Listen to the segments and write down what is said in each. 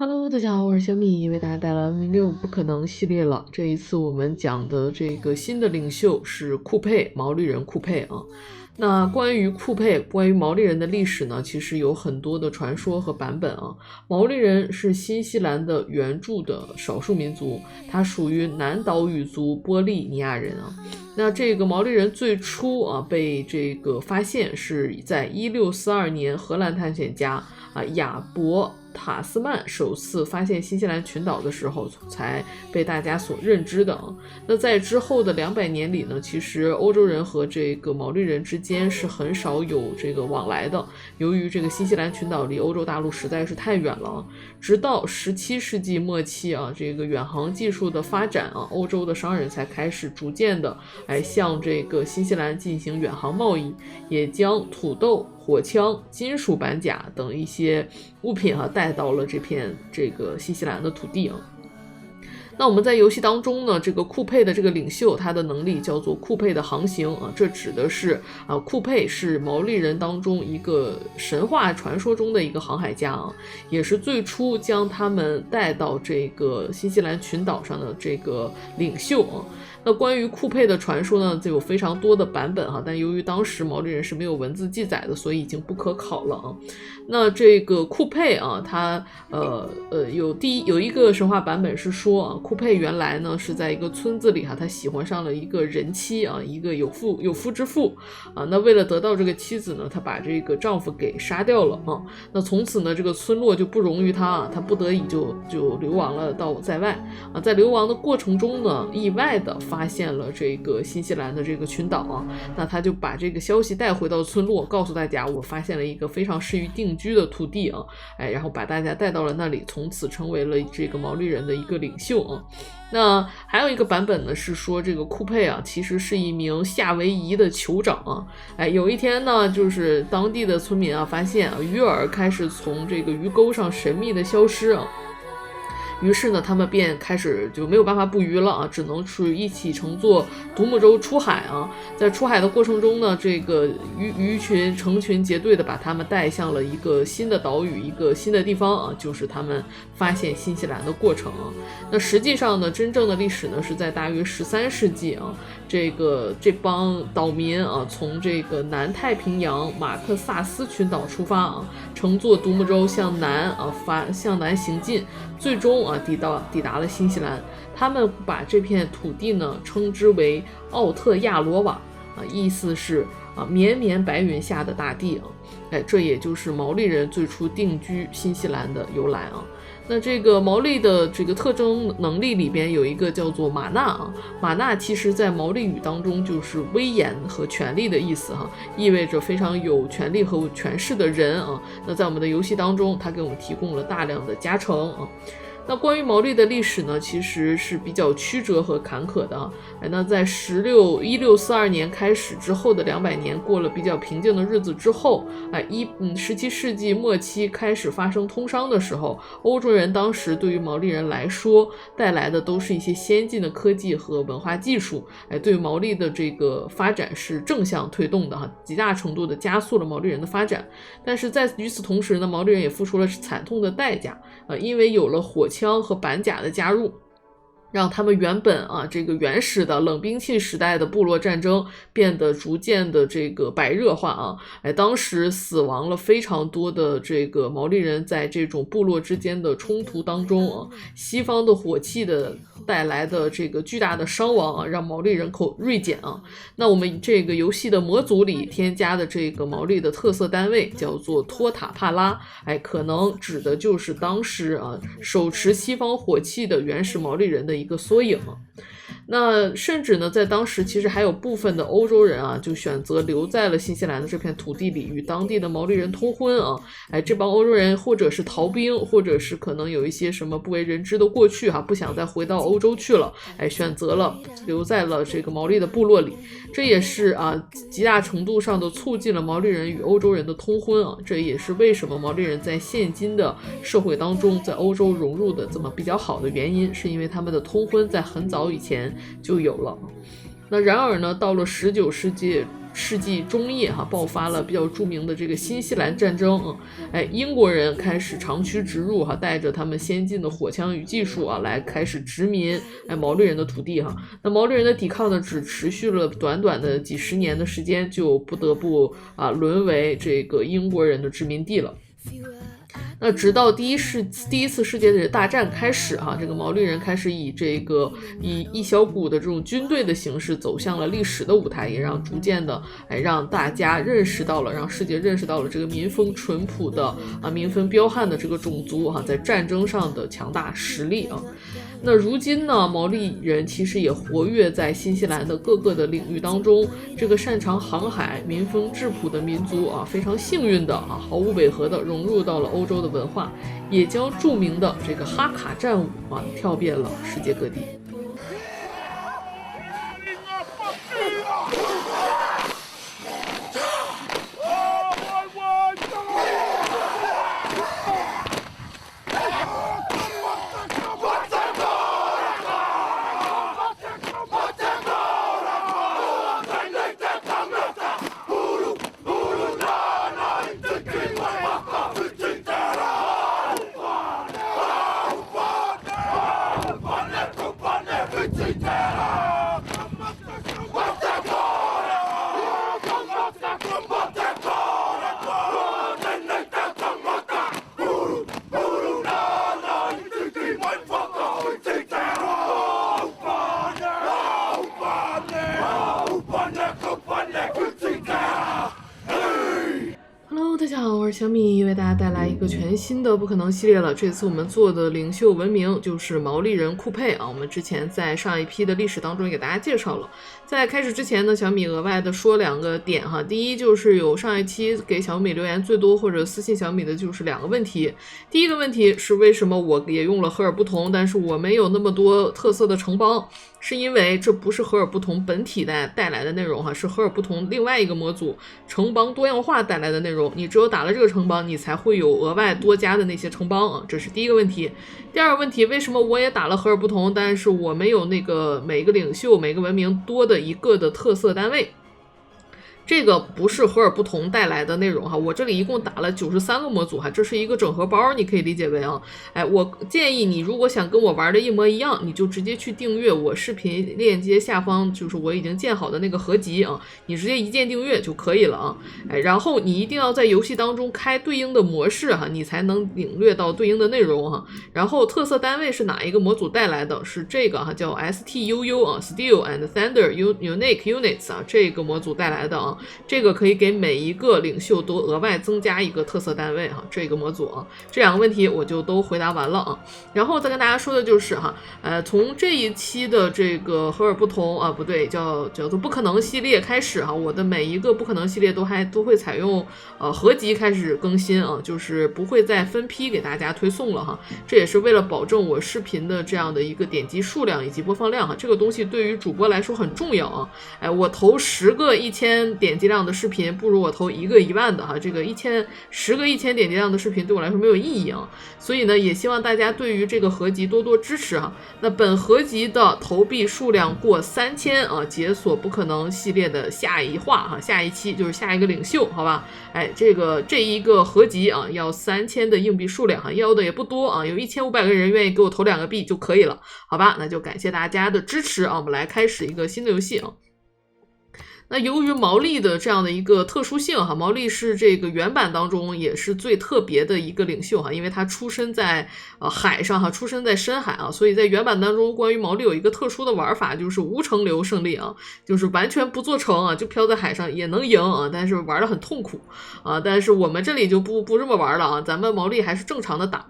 Hello，大家好，我是小米，为大家带来6不可能系列了。这一次我们讲的这个新的领袖是库佩，毛利人库佩啊。那关于库佩，关于毛利人的历史呢，其实有很多的传说和版本啊。毛利人是新西兰的原住的少数民族，它属于南岛语族波利尼亚人啊。那这个毛利人最初被这个发现是在1642年，荷兰探险家亚伯塔斯曼首次发现新西兰群岛的时候才被大家所认知的啊。那在之后的200年里呢，其实欧洲人和这个毛利人之间是很少有这个往来的，由于这个新西兰群岛离欧洲大陆实在是太远了。直到17世纪末期这个远航技术的发展欧洲的商人才开始逐渐的向这个新西兰进行远航贸易，也将土豆、火枪、金属板甲等一些物品带到了这个新西兰的土地那我们在游戏当中呢，这个库佩的这个领袖，他的能力叫做库佩的航行这指的是库佩是毛利人当中一个神话传说中的一个航海家也是最初将他们带到这个新西兰群岛上的这个领袖那关于库佩的传说呢，就有非常多的版本但由于当时毛利人是没有文字记载的，所以已经不可考了那这个库佩他有一个神话版本是说库佩原来呢是在一个村子里他喜欢上了一个人妻一个有夫之妇那为了得到这个妻子呢，他把这个丈夫给杀掉了那从此呢这个村落就不容于他他不得已就流亡了到在外在流亡的过程中呢，意外的发现了这个新西兰的这个群岛那他就把这个消息带回到村落，告诉大家我发现了一个非常适于定居的土地然后把大家带到了那里，从此成为了这个毛利人的一个领袖那还有一个版本呢是说这个库佩其实是一名夏威夷的酋长有一天呢，就是当地的村民发现鱼饵开始从这个鱼钩上神秘的消失于是呢，他们便开始就没有办法捕鱼了只能去一起乘坐独木舟出海在出海的过程中呢，这个鱼群成群结队的把他们带向了一个新的岛屿，一个新的地方就是他们发现新西兰的过程那实际上呢，真正的历史呢是在大约13世纪这帮岛民从这个南太平洋马克萨斯群岛出发乘坐独木舟向南行进，最终抵达了新西兰。他们把这片土地呢称之为奥特亚罗瓦意思是绵绵白云下的大地这也就是毛利人最初定居新西兰的由来那这个毛利的这个特征能力里边有一个叫做玛纳玛纳其实在毛利语当中就是威严和权力的意思意味着非常有权力和权势的人那在我们的游戏当中，它给我们提供了大量的加成那关于毛利的历史呢，其实是比较曲折和坎坷的那在1642年开始之后的200年过了比较平静的日子之后17世纪末期开始发生通商的时候，欧洲人当时对于毛利人来说带来的都是一些先进的科技和文化技术对于毛利的这个发展是正向推动的极大程度的加速了毛利人的发展。但是在与此同时呢，毛利人也付出了惨痛的代价因为有了火枪和板甲的加入，让他们原本这个原始的冷兵器时代的部落战争变得逐渐的这个白热化当时死亡了非常多的这个毛利人在这种部落之间的冲突当中西方的火器的带来的这个巨大的伤亡让毛利人口锐减那我们这个游戏的模组里添加的这个毛利的特色单位叫做托塔帕拉可能指的就是当时手持西方火器的原始毛利人的一个缩影那甚至呢，在当时其实还有部分的欧洲人就选择留在了新西兰的这片土地里，与当地的毛利人通婚这帮欧洲人或者是逃兵，或者是可能有一些什么不为人知的过去不想再回到欧洲去了选择了留在了这个毛利的部落里。这也是极大程度上的促进了毛利人与欧洲人的通婚这也是为什么毛利人在现今的社会当中在欧洲融入的这么比较好的原因，是因为他们的通婚在很早以前就有了。那然而呢，到了19世纪世纪中叶爆发了比较著名的这个新西兰战争。英国人开始长驱直入带着他们先进的火枪与技术来开始殖民毛利人的土地。那毛利人的抵抗呢，只持续了短短的几十年的时间，就不得不沦为这个英国人的殖民地了。那直到第一次世界大战开始这个毛利人开始以一小股的这种军队的形式走向了历史的舞台，也逐渐的让大家认识到了，让世界认识到了这个民风淳朴的民风彪悍的这个种族在战争上的强大实力。那如今呢，毛利人其实也活跃在新西兰的各个的领域当中，这个擅长航海、民风质朴的民族非常幸运的毫无违和的融入到了欧洲的文化，也将著名的这个哈卡战舞跳遍了世界各地。大家好，我是小米，为大家带来一个全新的不可能系列了。这次我们做的领袖文明就是毛利人库佩我们之前在上一批的历史当中也给大家介绍了。在开始之前呢，小米额外的说两个点第一就是有上一期给小米留言最多或者私信小米的就是两个问题。第一个问题是为什么我也用了和尔不同，但是我没有那么多特色的城邦，是因为这不是和尔不同本体带来的内容是和尔不同另外一个模组城邦多样化带来的内容。你只有打了这个城邦，你才会有额外多加的那些城邦这是第一个问题。第二个问题，为什么我也打了和尔不同，但是我没有那个每个领袖每个文明多的一个的特色单位？这个不是和尔不同带来的内容我这里一共打了93个模组这是一个整合包，你可以理解为我建议你如果想跟我玩的一模一样，你就直接去订阅我视频链接下方就是我已经建好的那个合集你直接一键订阅就可以了然后你一定要在游戏当中开对应的模式你才能领略到对应的内容然后特色单位是哪一个模组带来的，是这个叫 STUU Steel and Thunder Unique Units 这个模组带来的这个可以给每一个领袖都额外增加一个特色单位这个模组这两个问题我就都回答完了然后再跟大家说的就是从这一期的这个和尔不同不对，叫做不可能系列开始我的每一个不可能系列都会采用合集开始更新就是不会再分批给大家推送了这也是为了保证我视频的这样的一个点击数量以及播放量这个东西对于主播来说很重要我投10个1000点击量的视频不如我投1个1万的这个10个1000点击量的视频对我来说没有意义所以呢也希望大家对于这个合集多多支持那本合集的投币数量过3000解锁不可能系列的下一话下一期就是下一个领袖，好吧这一个合集要3000的硬币数量要的也不多有1500个人愿意给我投2个币就可以了，好吧，那就感谢大家的支持我们来开始一个新的游戏那由于毛利的这样的一个特殊性毛利是这个原版当中也是最特别的一个领袖因为他出身在海上出身在深海所以在原版当中关于毛利有一个特殊的玩法，就是无城流胜利就是完全不做城就飘在海上也能赢但是玩得很痛苦但是我们这里就不这么玩了咱们毛利还是正常的打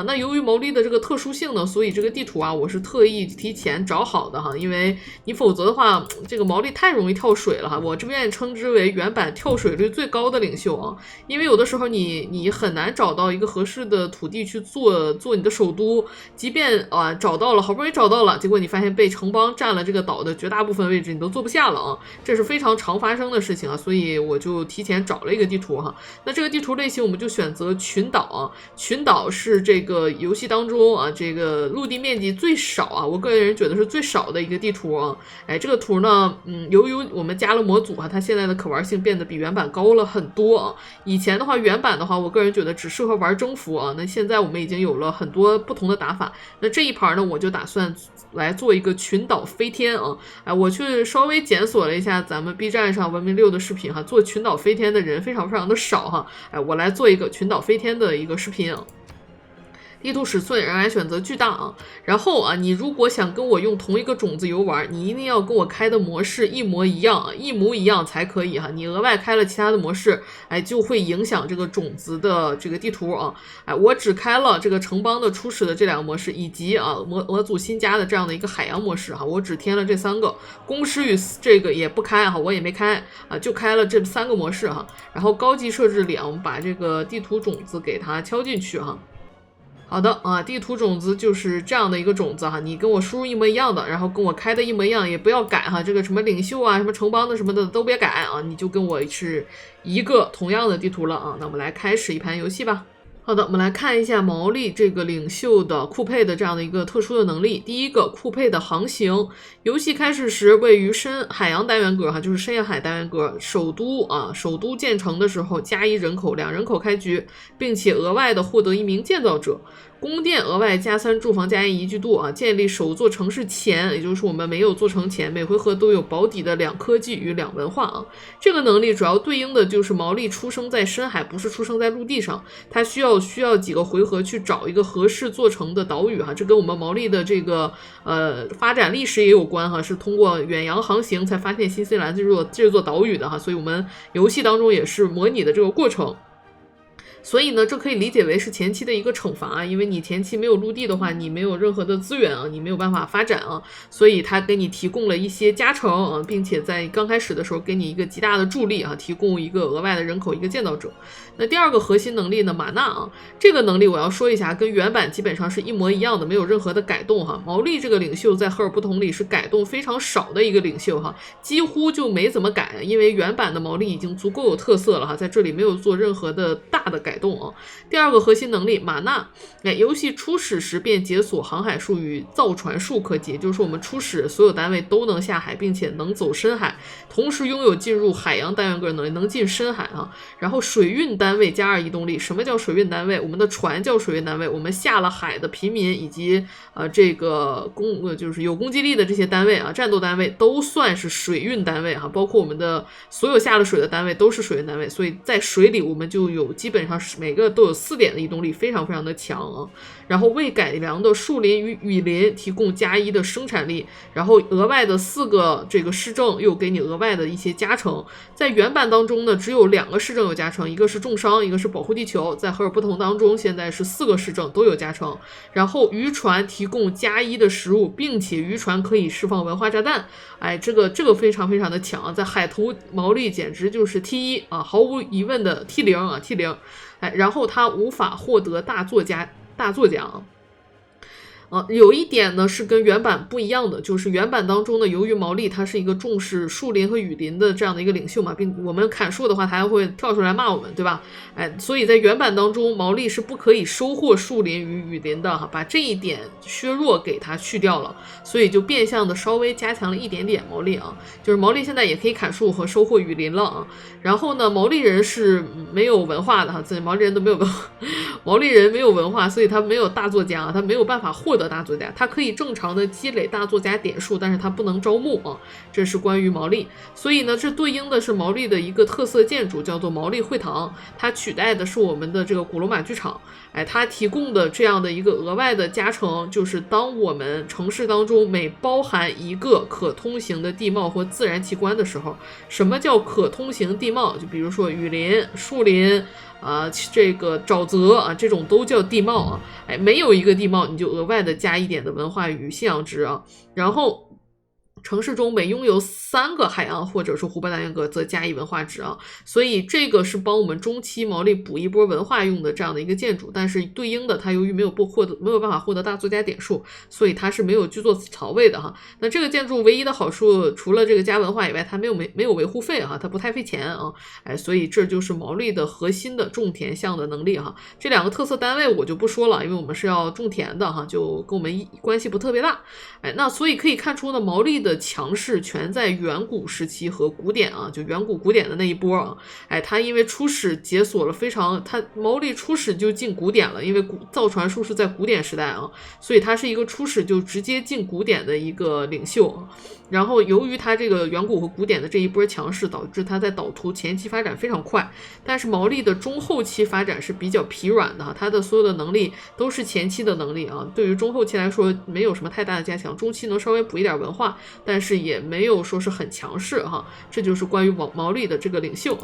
那由于毛利的这个特殊性呢，所以这个地图我是特意提前找好的因为你否则的话这个毛利太容易跳水了我这边也称之为原版跳水率最高的领袖因为有的时候你很难找到一个合适的土地去做你的首都，即便找到了，好不容易找到了，结果你发现被城邦占了这个岛的绝大部分位置，你都坐不下了这是非常常发生的事情所以我就提前找了一个地图那这个地图类型我们就选择群岛群岛是这个游戏当中这个陆地面积最少我个人觉得是最少的一个地图这个图呢由于我们加加了模组哈，它现在的可玩性变得比原版高了很多啊。以前的话，原版的话，我个人觉得只适合玩征服啊。那现在我们已经有了很多不同的打法。那这一盘呢，我就打算来做一个群岛飞天啊。我去稍微检索了一下咱们 B 站上文明6的视频哈，做群岛飞天的人非常非常的少哈。我来做一个群岛飞天的一个视频啊。地图尺寸仍然选择巨大啊，然后啊，你如果想跟我用同一个种子游玩，你一定要跟我开的模式一模一样，一模一样才可以哈。你额外开了其他的模式，就会影响这个种子的这个地图啊。我只开了这个城邦的初始的这2个模式，以及模组新加的这样的一个海洋模式哈，我只添了这3个。公狮与这个也不开哈，我也没开啊，就开了这3个模式哈。然后高级设置里我们把这个地图种子给它敲进去哈。好的啊，地图种子就是这样的一个种子哈，你跟我输入一模一样的，然后跟我开的一模一样，也不要改哈，这个什么领袖啊、什么城邦的什么的都别改啊，你就跟我是一个同样的地图了啊。那我们来开始一盘游戏吧。好的，我们来看一下毛利这个领袖的库佩的这样的一个特殊的能力。第一个，库佩的航行，游戏开始时位于深海洋单元格哈，就是深夜海单元格，首都建成的时候加1人口，2人口开局，并且额外的获得1名建造者。宫殿额外加3住房加1宜居度啊，建立首座城市前，也就是我们没有做成前，每回合都有保底的2科技与2文化啊。这个能力主要对应的就是毛利出生在深海，不是出生在陆地上，他需要几个回合去找一个合适做成的岛屿哈，这跟我们毛利的这个发展历史也有关哈，是通过远洋航行才发现新西兰这座岛屿的哈，所以我们游戏当中也是模拟的这个过程。所以呢，这可以理解为是前期的一个惩罚啊，因为你前期没有陆地的话，你没有任何的资源啊，你没有办法发展啊，所以它给你提供了一些加成啊，并且在刚开始的时候给你一个极大的助力啊，提供一个额外的人口，一个建造者。那第二个核心能力呢，玛纳啊，这个能力我要说一下，跟原版基本上是一模一样的，没有任何的改动哈。毛利这个领袖在赫尔不同里是改动非常少的一个领袖哈，几乎就没怎么改，因为原版的毛利已经足够有特色了哈，在这里没有做任何的大的改动啊。第二个核心能力玛纳，游戏初始时便解锁航海术与造船术科技，也就是说我们初始所有单位都能下海，并且能走深海，同时拥有进入海洋单元格能力，能进深海啊。然后水运单位加2移动力，什么叫水运单位？我们的船叫水运单位，我们下了海的平民以及这个就是有攻击力的这些单位啊，战斗单位都算是水运单位哈，包括我们的所有下了水的单位都是水运单位，所以在水里我们就有基本上是每个都有4点的移动力，非常非常的强啊。然后未改良的树林与雨林提供加1的生产力，然后额外的4个这个市政又给你额外的一些加成。在原版当中呢，只有2个市政有加成，一个是重伤，一个是保护地球。在赫尔不同当中，现在是4个市政都有加成。然后渔船提供加1的食物，并且渔船可以释放文化炸弹。这个非常非常的强，在海图毛利简直就是 T1 啊，毫无疑问的 T0 啊 T0。然后他无法获得大作家有一点呢是跟原版不一样的，就是原版当中呢，由于毛利他是一个重视树林和雨林的这样的一个领袖嘛，并我们砍树的话，他还会跳出来骂我们，对吧？所以在原版当中，毛利是不可以收获树林与雨林的哈，把这一点削弱给他去掉了，所以就变相的稍微加强了一点点毛利啊，就是毛利现在也可以砍树和收获雨林了啊。然后呢，毛利人是没有文化的哈，毛利人都没有文化，毛利人没有文化，所以他没有大作家，他没有办法获得大作家，他可以正常的积累大作家点数，但是他不能招募啊。这是关于毛利，所以呢，这对应的是毛利的一个特色建筑，叫做毛利会堂，它取代的是我们的这个古罗马剧场。它提供的这样的一个额外的加成，就是当我们城市当中每包含一个可通行的地貌或自然奇观的时候，什么叫可通行地貌？就比如说雨林、树林。这个沼泽啊，这种都叫地貌啊。没有一个地貌，你就额外的加1点的文化与信仰值啊。然后城市中每拥有3个海洋或者是湖泊单元格则加1文化值啊，所以这个是帮我们中期毛利补一波文化用的这样的一个建筑，但是对应的它由于没有办法获得大作家点数，所以它是没有居住槽位的哈。那这个建筑唯一的好处，除了这个加文化以外，它没有维护费哈，它不太费钱啊。所以这就是毛利的核心的种田项的能力哈。这2个特色单位我就不说了，因为我们是要种田的哈，就跟我们关系不特别大。那所以可以看出呢，毛利的的强势全在远古时期和古典啊，就远古古典的那一波啊。它因为初始解锁了它毛利初始就进古典了，因为造船术是在古典时代啊，所以它是一个初始就直接进古典的一个领袖。然后由于它这个远古和古典的这一波强势，导致它在导图前期发展非常快，但是毛利的中后期发展是比较疲软的哈，它的所有的能力都是前期的能力啊，对于中后期来说没有什么太大的加强，中期能稍微补一点文化，但是也没有说是很强势哈，这就是关于毛利的这个领袖。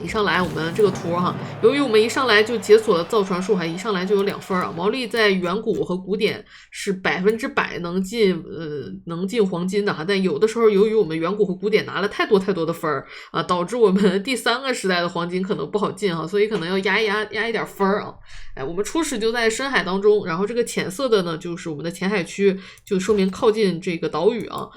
一上来我们这个图哈，由于我们一上来就解锁了造船术，还一上来就有2分啊。毛利在远古和古典是100%能进黄金的哈，但有的时候由于我们远古和古典拿了太多的分啊，导致我们第3个时代的黄金可能不好进哈，所以可能要压一点分啊。我们初始就在深海当中，然后这个浅色的呢就是我们的浅海区，就说明靠近这个岛屿啊。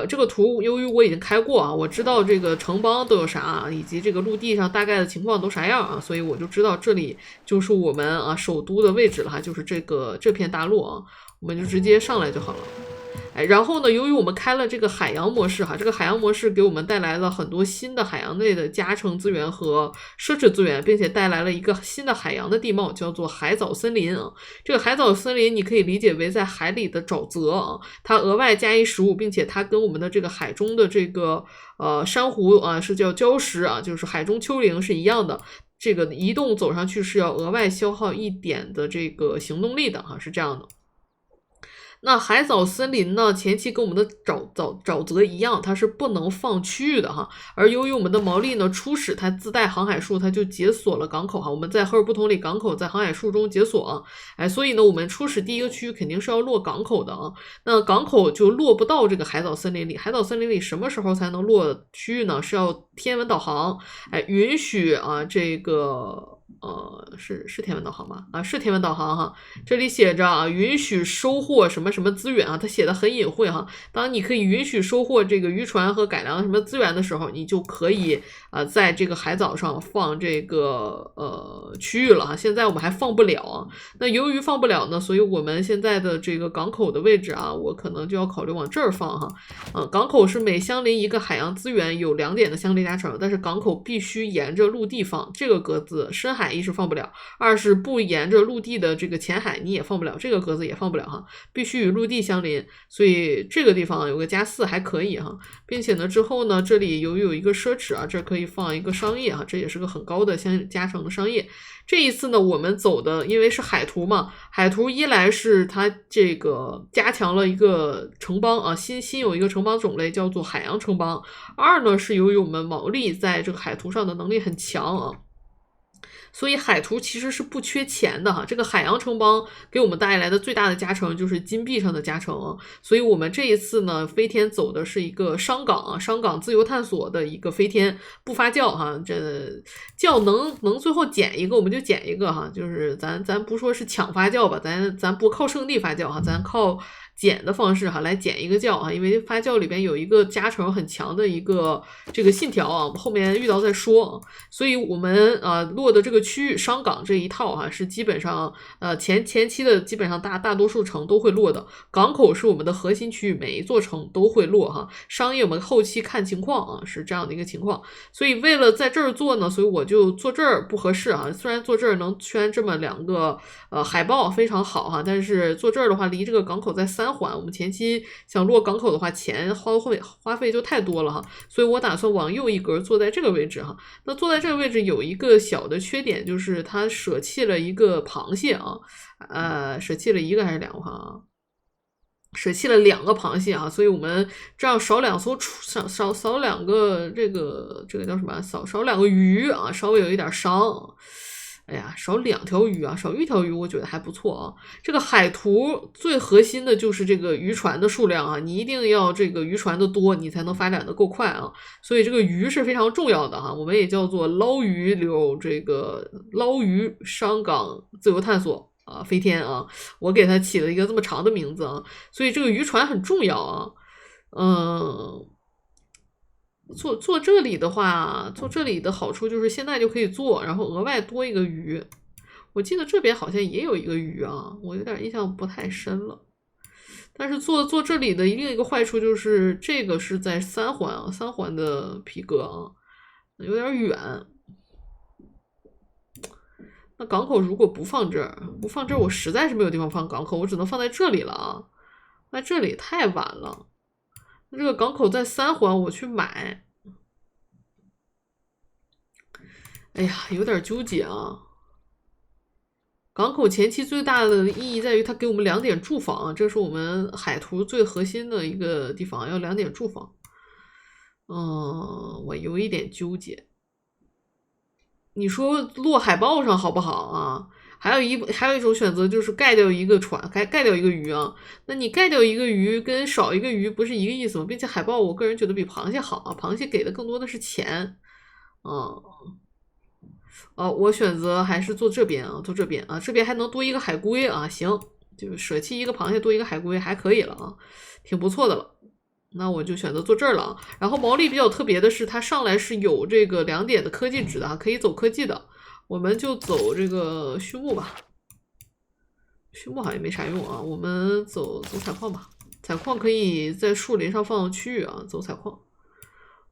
这个图由于我已经开过啊，我知道这个城邦都有啥啊，以及这个陆地上大概的情况都啥样啊，所以我就知道这里就是我们首都的位置了哈，就是这片大陆啊，我们就直接上来就好了。然后呢，由于我们开了这个海洋模式哈，这个海洋模式给我们带来了很多新的海洋类的加成资源和奢侈资源，并且带来了一个新的海洋的地貌，叫做海藻森林啊。这个海藻森林你可以理解为在海里的沼泽啊，它额外加以食物，并且它跟我们的这个海中的这个珊瑚啊是叫礁石啊，就是海中丘陵是一样的。这个移动走上去是要额外消耗1点的这个行动力的哈，是这样的。那海藻森林呢，前期跟我们的沼泽一样，它是不能放区域的哈。而由于我们的毛利呢，初始它自带航海术，它就解锁了港口哈。我们在赫尔布同里港口在航海术中解锁啊，所以呢，我们初始第一个区域肯定是要落港口的啊。那港口就落不到这个海藻森林里，海藻森林里什么时候才能落区域呢？是要天文导航，允许啊这个。是天文导航吗？是天文导航哈。这里写着啊，允许收获什么什么资源啊，它写的很隐晦哈。当你可以允许收获这个渔船和改良什么资源的时候，你就可以在这个海藻上放这个区域了哈。现在我们还放不了啊。那由于放不了呢，所以我们现在的这个港口的位置啊，我可能就要考虑往这儿放哈。港口是每相邻一个海洋资源有2点的相邻加成，但是港口必须沿着陆地放，这个格子深海一是放不了，二是不沿着陆地的这个浅海你也放不了，这个格子也放不了哈，必须与陆地相邻，所以这个地方有个+4还可以哈，并且呢之后呢这里由于有一个奢侈啊，这可以放一个商业哈，这也是个很高的加成的商业。这一次呢我们走的因为是海图嘛，海图一来是它这个加强了一个城邦啊，新有一个城邦种类叫做海洋城邦，二呢是由于我们毛利在这个海图上的能力很强啊，所以海图其实是不缺钱的哈，这个海洋城邦给我们带来的最大的加成就是金币上的加成啊，所以我们这一次呢飞天走的是一个商港自由探索的一个飞天，不发酵哈，这酵能最后捡一个我们就捡一个哈，就是咱不说是抢发酵吧，咱不靠圣地发酵哈，咱靠减的方式哈来减一个酵啊，因为发酵里边有一个加成很强的一个这个信条啊，后面遇到再说。所以我们落的这个区域商港这一套哈是基本上前期的基本上大多数城都会落的，港口是我们的核心区域，每一座城都会落哈。商业我们后期看情况啊，是这样的一个情况。所以为了在这儿做呢，所以我就做这儿不合适啊。虽然做这儿能圈这么2个海报非常好哈，但是做这儿的话离这个港口在3环，我们前期想落港口的话钱花费就太多了哈，所以我打算往右一格坐在这个位置哈。那坐在这个位置有一个小的缺点，就是它舍弃了一个螃蟹啊，舍弃了1个还是2个啊？舍弃了2个螃蟹啊，所以我们这样少2艘少2个这个叫什么？少2个鱼啊，稍微有一点伤。哎呀，少2条鱼啊，少1条鱼我觉得还不错啊。这个海图最核心的就是这个渔船的数量啊，你一定要这个渔船的多，你才能发展的够快啊。所以这个鱼是非常重要的哈，我们也叫做捞鱼流这个捞鱼商港自由探索飞天啊，我给它起了一个这么长的名字啊，所以这个渔船很重要啊。做这里的话，做这里的好处就是现在就可以做，然后额外多一个鱼。我记得这边好像也有一个鱼啊，我有点印象不太深了。但是做这里的另一个坏处就是这个是在3环啊，3环的皮革啊，有点远。那港口如果不放这儿，我实在是没有地方放港口，我只能放在这里了啊。那这里太晚了，那这个港口在3环，我去买，哎呀，有点纠结啊。港口前期最大的意义在于它给我们2点住房，这是我们海图最核心的一个地方，要2点住房。我有一点纠结。你说落海报上好不好啊？还有一种选择就是盖掉一个船，盖掉一个鱼啊。那你盖掉一个鱼跟少一个鱼不是一个意思吗？并且海报我个人觉得比螃蟹好啊，螃蟹给的更多的是钱。我选择还是做这边啊，做这边啊，这边还能多一个海龟啊，行，就舍弃一个螃蟹多一个海龟还可以了啊，挺不错的了。那我就选择做这儿了啊。然后毛利比较特别的是，它上来是有这个2点的科技值的啊，可以走科技的，我们就走这个畜牧吧。畜牧好像没啥用啊，我们走采矿吧。采矿可以在树林上放区域啊，走采矿。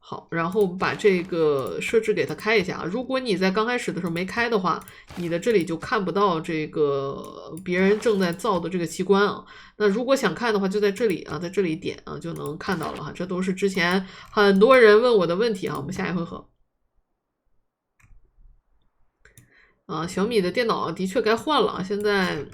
好，然后我们把这个设置给它开一下啊。如果你在刚开始的时候没开的话，你的这里就看不到这个别人正在造的这个奇观啊。那如果想看的话，就在这里啊，在这里点啊就能看到了哈。这都是之前很多人问我的问题啊。我们下一回合啊，小米的电脑的确该换了，现在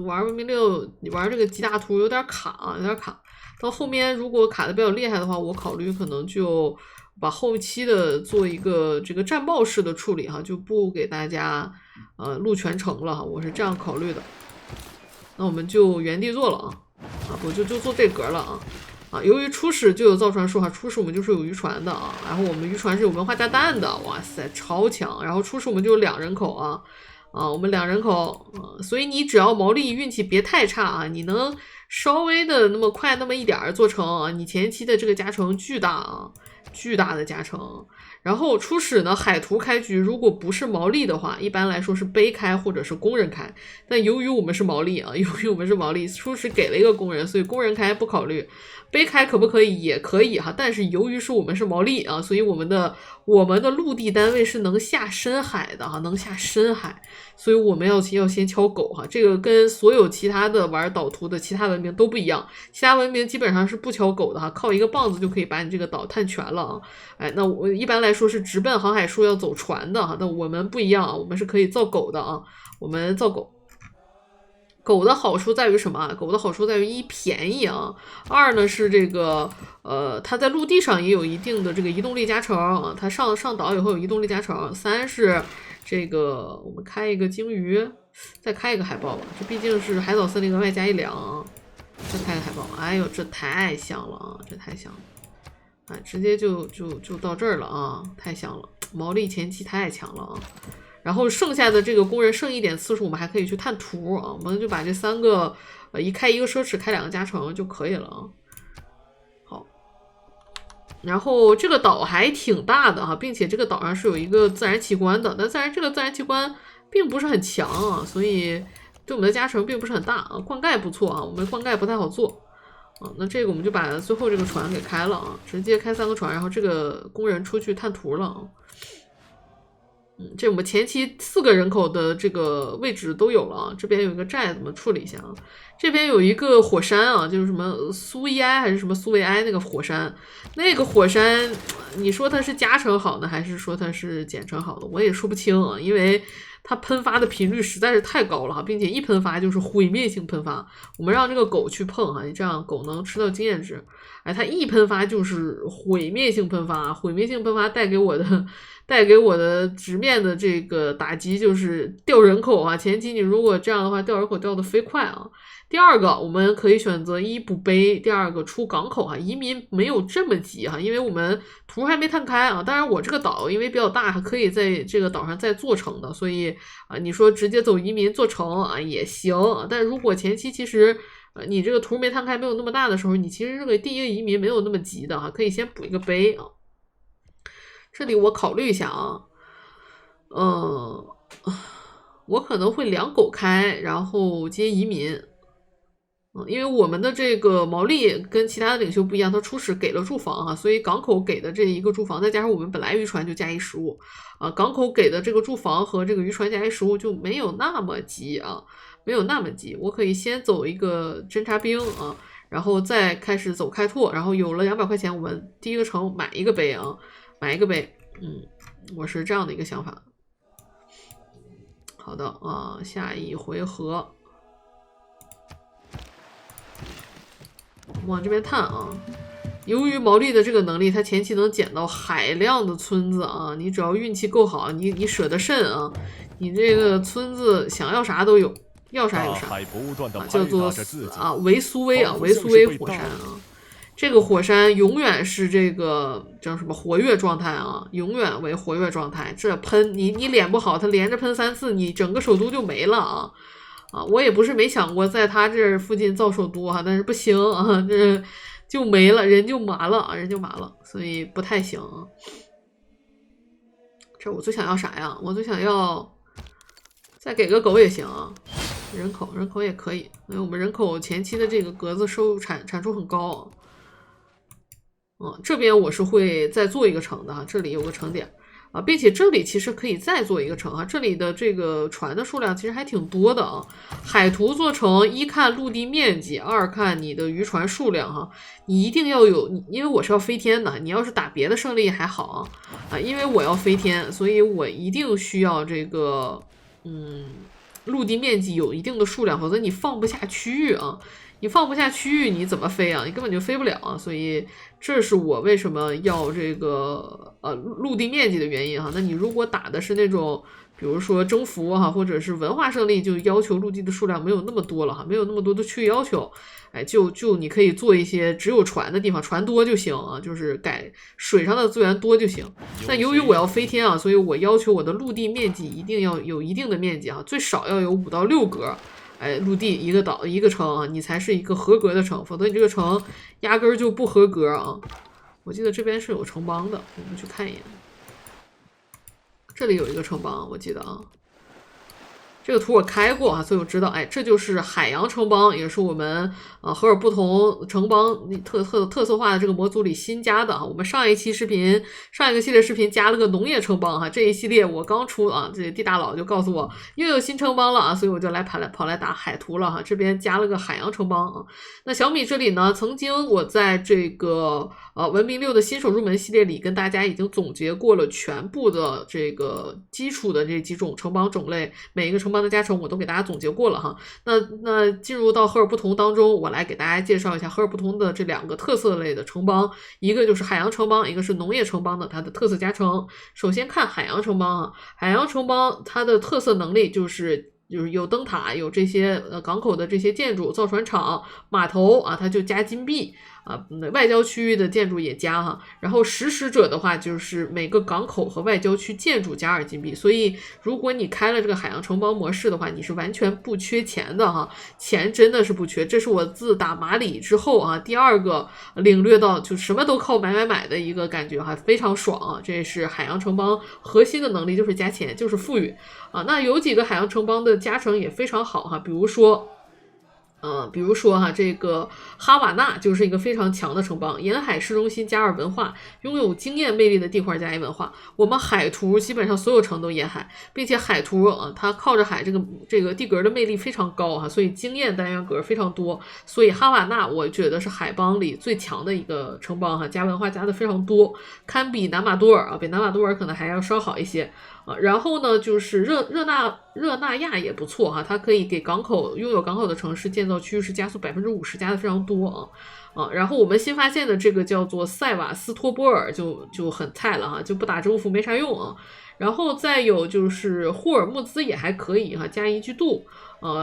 玩文明6，你玩这个极大图有点卡啊，有点卡。到后面如果卡的比较厉害的话，我考虑可能就把后期的做一个这个战报式的处理哈，就不给大家录全程了哈，我是这样考虑的。那我们就原地做了啊，我就做这格了啊。由于初始就有造船术哈，初始我们就是有渔船的啊，然后我们渔船是有文化炸弹的，哇塞，超强。然后初始我们就有2人口啊，我们2人口所以你只要毛利运气别太差啊，你能稍微的那么快那么一点做成啊，你前期的这个加成巨大啊，巨大的加成。然后初始呢，海图开局如果不是毛利的话，一般来说是杯开或者是工人开。但由于我们是毛利啊，初始给了一个工人，所以工人开不考虑。杯开可不可以？也可以哈，但是由于是我们是毛利啊，所以我们的陆地单位是能下深海的哈，能下深海，所以我们要先敲狗哈。这个跟所有其他的玩岛图的其他文明都不一样，其他文明基本上是不敲狗的哈，靠一个棒子就可以把你这个岛探全了啊。那我一般来说是直奔航海术要走船的哈，但我们不一样啊，我们是可以造狗的啊，我们造狗。狗的好处在于什么？狗的好处在于1便宜啊，2呢是这个它在陆地上也有一定的这个移动力加成啊，它上岛以后有移动力加成。3是这个我们开一个鲸鱼，再开一个海豹吧，这毕竟是海藻森林额外加1两啊，再开个海豹。哎呦，这太香了啊，这太香了，直接就到这儿了啊，太香了，毛利前期太强了啊。然后剩下的这个工人剩1点次数，我们还可以去探图啊，我们就把这3个一开1个奢侈，开2个加成就可以了啊。好，然后这个岛还挺大的哈，并且这个岛上是有一个自然奇观的，但这个自然奇观并不是很强啊，所以对我们的加成并不是很大啊。灌溉不错啊，我们灌溉不太好做那这个我们就把最后这个船给开了啊，直接开3个船，然后这个工人出去探图了啊。这我们前期4个人口的这个位置都有了啊，这边有一个寨，怎么处理一下啊？这边有一个火山啊，就是什么苏伊埃还是什么苏维埃那个火山，那个火山你说它是加成好呢，还是说它是减成好的？我也说不清啊，因为它喷发的频率实在是太高了哈，并且一喷发就是毁灭性喷发。我们让这个狗去碰哈，你这样狗能吃到经验值。它一喷发就是毁灭性喷发，毁灭性喷发带给我的直面的这个打击就是掉人口啊。前期你如果这样的话，掉人口掉的飞快啊。第二个，我们可以选择1补碑，第2个出港口移民没有这么急因为我们图还没探开啊。当然我这个岛因为比较大，还可以在这个岛上再做成的，所以你说直接走移民做成也行。但如果前期其实你这个图没探开没有那么大的时候，你其实这个第1个移民没有那么急的可以先补一个碑啊。这里我考虑一下啊，我可能会2狗开，然后接移民。因为我们的这个毛利跟其他的领袖不一样，它初始给了驻防啊，所以港口给的这一个驻防，再加上我们本来渔船就加一食物啊，港口给的这个驻防和这个渔船加一食物就没有那么急啊，没有那么急。我可以先走一个侦察兵啊，然后再开始走开拓，然后有了200块钱，我们第一个城买一个碑啊，买一个碑。我是这样的一个想法。好的啊，下一回合。往这边探啊，由于毛利的这个能力，他前期能捡到海量的村子啊，你只要运气够好，你舍得慎啊，你这个村子想要啥都有，要啥有啥啊，叫做维苏威啊，维苏威火山啊，这个火山永远是这个叫什么活跃状态啊，永远为活跃状态，这喷你连不好，它连着喷3次，你整个首都就没了啊。我也不是没想过在他这附近造首都啊，但是不行啊，这就没了，人就麻了，所以不太行。这我最想要啥呀？我最想要再给个狗也行啊，人口也可以，因为我们人口前期的这个格子产出很高。这边我是会再做一个城的哈，这里有个城点。并且这里其实可以再做一个城这里的这个船的数量其实还挺多的啊。海图做成，一看陆地面积，二看你的渔船数量哈，你一定要有，因为我是要飞天的，你要是打别的胜利还好因为我要飞天，所以我一定需要这个陆地面积有一定的数量，否则你放不下区域啊。你放不下区域，你怎么飞啊？你根本就飞不了啊！所以这是我为什么要这个陆地面积的原因哈。那你如果打的是那种，比如说征服哈，或者是文化胜利，就要求陆地的数量没有那么多了哈，没有那么多的区域要求，就你可以做一些只有船的地方，船多就行啊，就是改水上的资源多就行。但由于我要飞天啊，所以我要求我的陆地面积一定要有一定的面积啊，最少要有5到6格。陆地一个岛一个城啊，你才是一个合格的城，否则你这个城压根儿就不合格啊。我记得这边是有城邦的，我们去看一眼。这里有一个城邦，我记得啊。这个图我开过啊，所以我知道，这就是海洋城邦，也是我们荷尔不同城邦特色化的这个模组里新加的我们上一个系列视频加了个农业城邦哈，这一系列我刚出啊，这地大佬就告诉我又有新城邦了啊，所以我就跑来打海图了哈，这边加了个海洋城邦啊。那小米这里呢，曾经我在这个文明6的新手入门系列里跟大家已经总结过了全部的这个基础的这几种城邦种类，每一个城邦的加成我都给大家总结过了哈。那进入到荷尔不同当中，我来给大家介绍一下荷尔不同的这2个特色类的城邦，一个就是海洋城邦，一个是农业城邦的它的特色加成。首先看海洋城邦海洋城邦它的特色能力就是有灯塔，有这些港口的这些建筑，造船厂、码头它就加金币外交区域的建筑也加哈。然后实施者的话，就是每个港口和外交区建筑加2金币。所以如果你开了这个海洋城邦模式的话，你是完全不缺钱的哈，钱真的是不缺。这是我自打马里之后第2个领略到就什么都靠买的一个感觉非常爽这是海洋城邦核心的能力，就是加钱，就是富裕那有几个海洋城邦的加成也非常好比如说这个哈瓦那就是一个非常强的城邦，沿海市中心加2文化，拥有经验魅力的地块加1文化。我们海图基本上所有城都沿海，并且海图它靠着海，这个地格的魅力非常高所以经验单元格非常多。所以哈瓦那我觉得是海邦里最强的一个城邦加文化加的非常多，堪比南马多尔比南马多尔可能还要稍好一些。然后呢，就是热那亚也不错它可以给拥有港口的城市建造区域是加速50%，加的非常多然后我们新发现的这个叫做塞瓦斯托波尔就很菜了就不打征服没啥用然后再有就是霍尔木兹也还可以加1居度。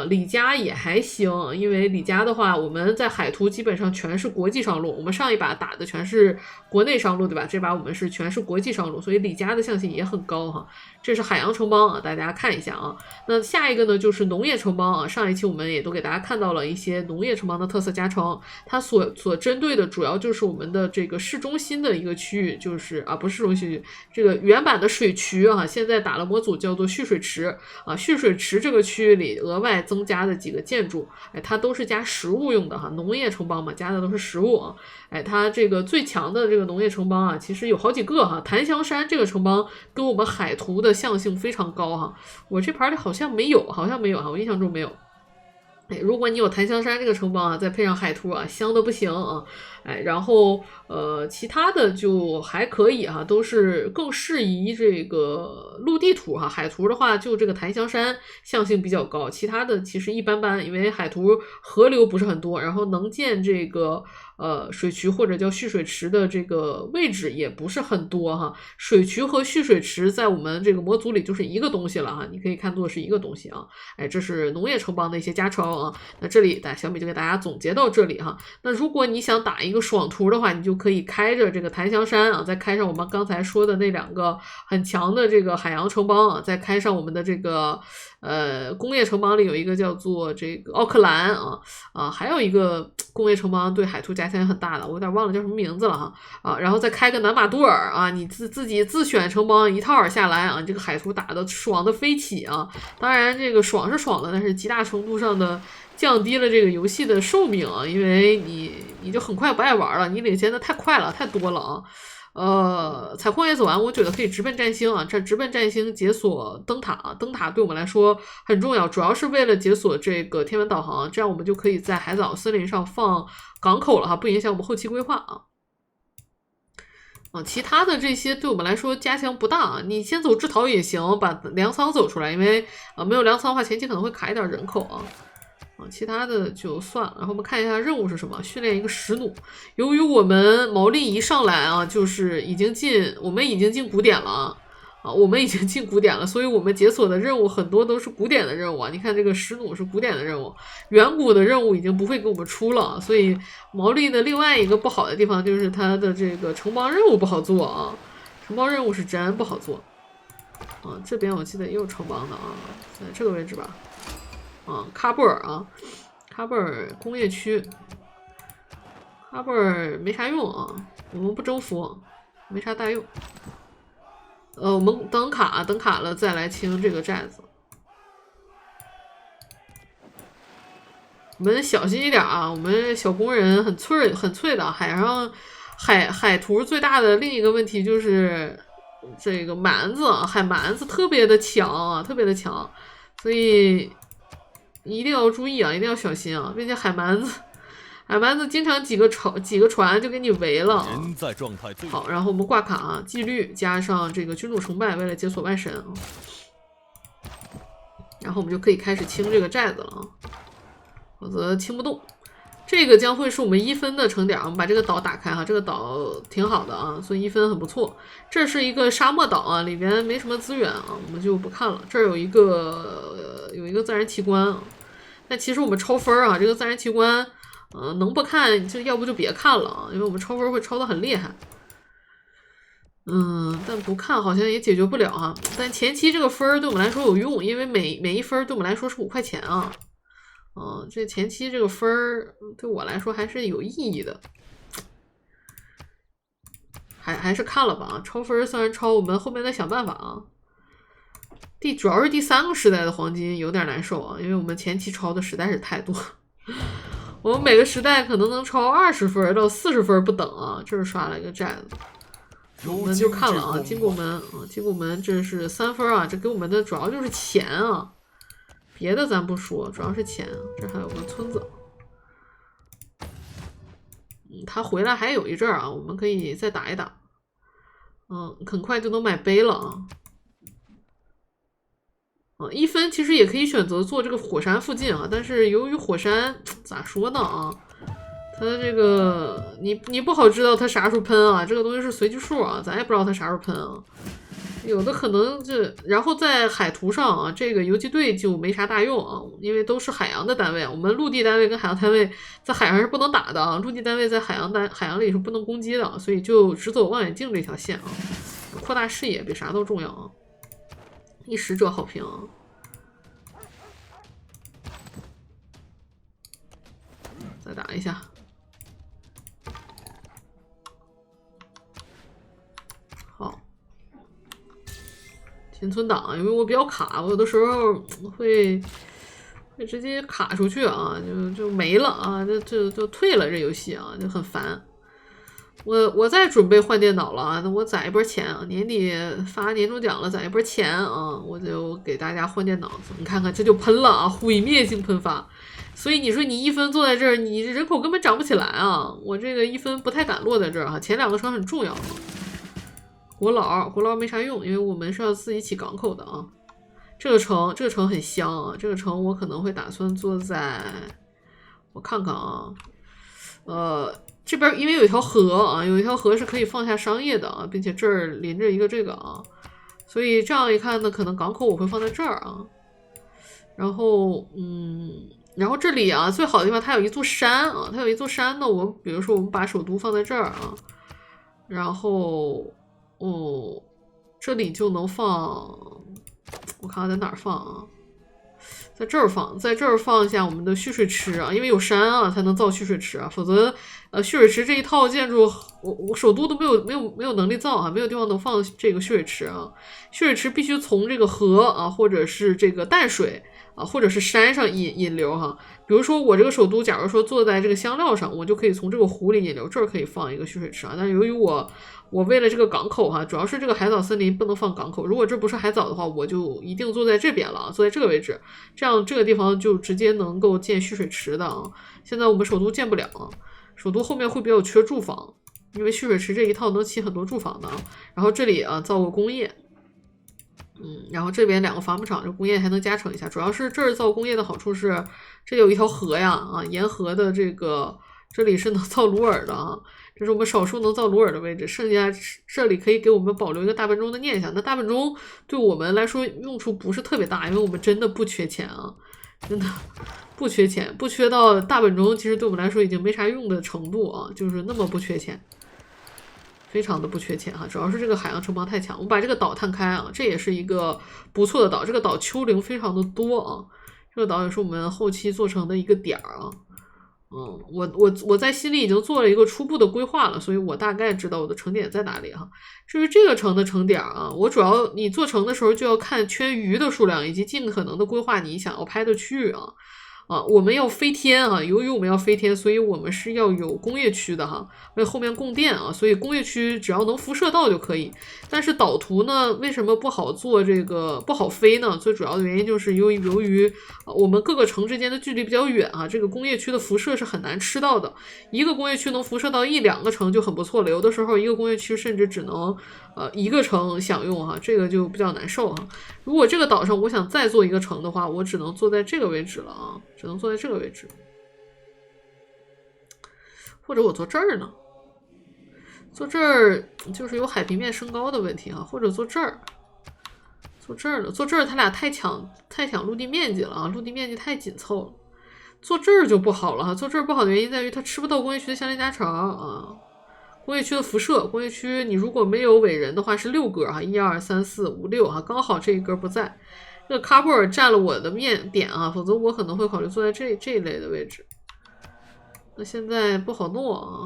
里加也还行，因为里加的话，我们在海图基本上全是国际商路，我们上一把打的全是国内商路，对吧？这把我们是全是国际商路，所以里加的象性也很高这是海洋城邦大家看一下那下一个呢就是农业城邦上一期我们也都给大家看到了一些农业城邦的特色加成，它所所针对的主要就是我们的这个市中心的一个区域，就是不是市中心区，这个原版的水渠啊，现在打了模组叫做蓄水池啊，蓄水池这个区域里额外增加的几个建筑，它都是加食物用的哈，农业城邦嘛，加的都是食物啊，它这个最强的这个农业城邦啊，其实有好几个哈，檀香山这个城邦跟我们海图的象性非常高哈，我这盘里好像没有哈，我印象中没有。如果你有檀香山这个城邦啊，再配上海图啊，香的不行啊！然后其他的就还可以哈，都是更适宜这个陆地图哈。海图的话，就这个檀香山象性比较高，其他的其实一般般，因为海图河流不是很多，然后能建这个水渠或者叫蓄水池的这个位置也不是很多哈。水渠和蓄水池在我们这个模组里就是一个东西了哈，你可以看作是一个东西啊。这是农业城邦的一些加成啊。那这里小米就给大家总结到这里哈。那如果你想打一个爽图的话，你就可以开着这个檀香山啊，再开上我们刚才说的那2个很强的这个海洋城邦啊，再开上我们的这个工业城邦里有一个叫做这个奥克兰还有一个工业城邦对海图加强也很大的，我有点忘了叫什么名字了哈然后再开个南马杜尔啊，你自己自选城邦一套下来啊，这个海图打的爽的飞起啊！当然这个爽是爽了，但是极大程度上的降低了这个游戏的寿命啊，因为你就很快不爱玩了，你领先的太快了，太多了啊。采矿也走完，我觉得可以直奔占星啊，这直奔占星解锁灯塔灯塔对我们来说很重要，主要是为了解锁这个天文导航，这样我们就可以在海藻森林上放港口了哈，不影响我们后期规划其他的这些对我们来说加强不大啊，你先走制陶也行，把粮仓走出来，因为没有粮仓的话，前期可能会卡一点人口其他的就算了。然后我们看一下任务是什么，训练一个石弩。由于我们毛利一上来就是我们已经进古典了我们已经进古典了，所以我们解锁的任务很多都是古典的任务你看这个石弩是古典的任务，远古的任务已经不会给我们出了，所以毛利的另外一个不好的地方就是它的这个城邦任务不好做城邦任务是真不好做这边我记得也有城邦的在这个位置吧喀布尔喀布尔工业区，喀布尔没啥用我们不征服，没啥大用。我们等卡了再来清这个寨子。我们小心一点我们小工人很脆的。海图最大的另一个问题就是这个海蛮子特别的强特别的强，所以一定要注意一定要小心并且海蛮子经常几个船就给你围了好，然后我们挂卡纪律加上这个君主成败，为了解锁万神然后我们就可以开始清这个寨子了否则清不动。这个将会是我们1分的成点我们把这个岛打开这个岛挺好的所以1分很不错。这是一个沙漠岛里边没什么资源我们就不看了。这儿有一个自然奇观但其实我们超分这个自然奇观能不看就要不就别看了因为我们超分会超得很厉害。但不看好像也解决不了但前期这个分对我们来说有用，因为每一分对我们来说是5块钱这前期这个分对我来说还是有意义的，还是看了吧超分虽然超，我们后面再想办法主要是第3个时代的黄金有点难受因为我们前期超的实在是太多。我们每个时代可能能超20分到40分不等这是刷了一个寨子。我们就看了金拱门这是3分这给我们的主要就是钱别的咱不说，主要是钱。这还有个村子他回来还有一阵我们可以再打一打很快就能买碑了1分其实也可以选择做这个火山附近但是由于火山咋说呢它这个你不好知道它啥时候喷这个东西是随机数咱也不知道它啥时候喷有的可能然后在海图上这个游击队就没啥大用因为都是海洋的单位，我们陆地单位跟海洋单位在海上是不能打的陆地单位在海洋里是不能攻击的，所以就只走望远镜这条线扩大视野比啥都重要一使者好评再打一下仅存档，因为我比较卡，我有的时候会直接卡出去啊，就没了啊，就退了这游戏啊，就很烦。我再准备换电脑了啊，那我攒一波钱啊，年底发年终奖了，攒一波钱啊，我就给大家换电脑。你看看这就喷了啊，毁灭性喷发。所以你说你1分坐在这儿，你人口根本涨不起来啊！我这个1分不太敢落在这儿哈，前2个城很重要。国劳没啥用，因为我们是要自己起港口的啊。这个城很香啊，这个城我可能会打算坐在，我看看啊，这边因为有一条河啊，有一条河是可以放下商业的啊，并且这儿临着一个这个啊，所以这样一看呢，可能港口我会放在这儿啊。然后这里啊，最好的地方它有一座山啊，它有一座山呢，比如说我们把首都放在这儿啊，然后这里就能放，我看看在哪儿放啊。在这儿放下我们的蓄水池啊，因为有山啊才能造蓄水池啊，否则蓄水池这一套建筑我首都都没有能力造啊，没有地方能放这个蓄水池啊。蓄水池必须从这个河啊，或者是这个淡水啊，或者是山上引流哈。比如说我这个首都，假如说坐在这个香料上，我就可以从这个湖里引流，这儿可以放一个蓄水池啊。但是由于我为了这个港口哈，主要是这个海藻森林不能放港口。如果这不是海藻的话，我就一定坐在这边了，坐在这个位置，这样这个地方就直接能够建蓄水池的啊。现在我们首都建不了啊，首都后面会比较缺住房，因为蓄水池这一套能起很多住房的。然后这里啊造个工业，然后这边2个伐木场，这工业还能加成一下。主要是这儿造工业的好处是，这有一条河呀啊，沿河的这里是能造鲁尔的啊。这是我们少数能造鲁尔的位置，剩下这里可以给我们保留一个大本钟的念想。那大本钟对我们来说用处不是特别大，因为我们真的不缺钱啊，真的不缺钱，不缺到大本钟其实对我们来说已经没啥用的程度啊，就是那么不缺钱，非常的不缺钱哈。主要是这个海洋城邦太强，我们把这个岛探开啊，这也是一个不错的岛，这个岛丘陵非常的多啊，这个岛也是我们后期做成的一个点啊。我在心里已经做了一个初步的规划了，所以我大概知道我的城点在哪里哈。至于这个城的城点啊，我主要你做城的时候就要看圈鱼的数量，以及尽可能的规划你想要拍的区域啊。我们要飞天啊！由于我们要飞天，所以我们是要有工业区的哈，为后面供电啊，所以工业区只要能辐射到就可以。但是岛图呢，为什么不好做这个不好飞呢？最主要的原因就是由于我们各个城之间的距离比较远啊，这个工业区的辐射是很难吃到的。一个工业区能辐射到1-2个城就很不错了，有的时候一个工业区甚至只能1个城享用哈，这个就比较难受哈。如果这个岛上我想再做一个城的话，我只能坐在这个位置了啊，只能坐在这个位置，或者我坐这儿呢？坐这儿就是有海平面升高的问题啊，或者坐这儿，坐这儿呢？坐这儿它俩太抢陆地面积了啊，陆地面积太紧凑了，坐这儿就不好了哈。坐这儿不好的原因在于它吃不到工业区的相邻加成啊。工业区的辐射，工业区你如果没有伟人的话是6格哈，1、2、3、4、5、6哈，刚好这一格不在。这个喀布尔占了我的面点啊，否则我可能会考虑坐在这一类的位置。那现在不好弄啊，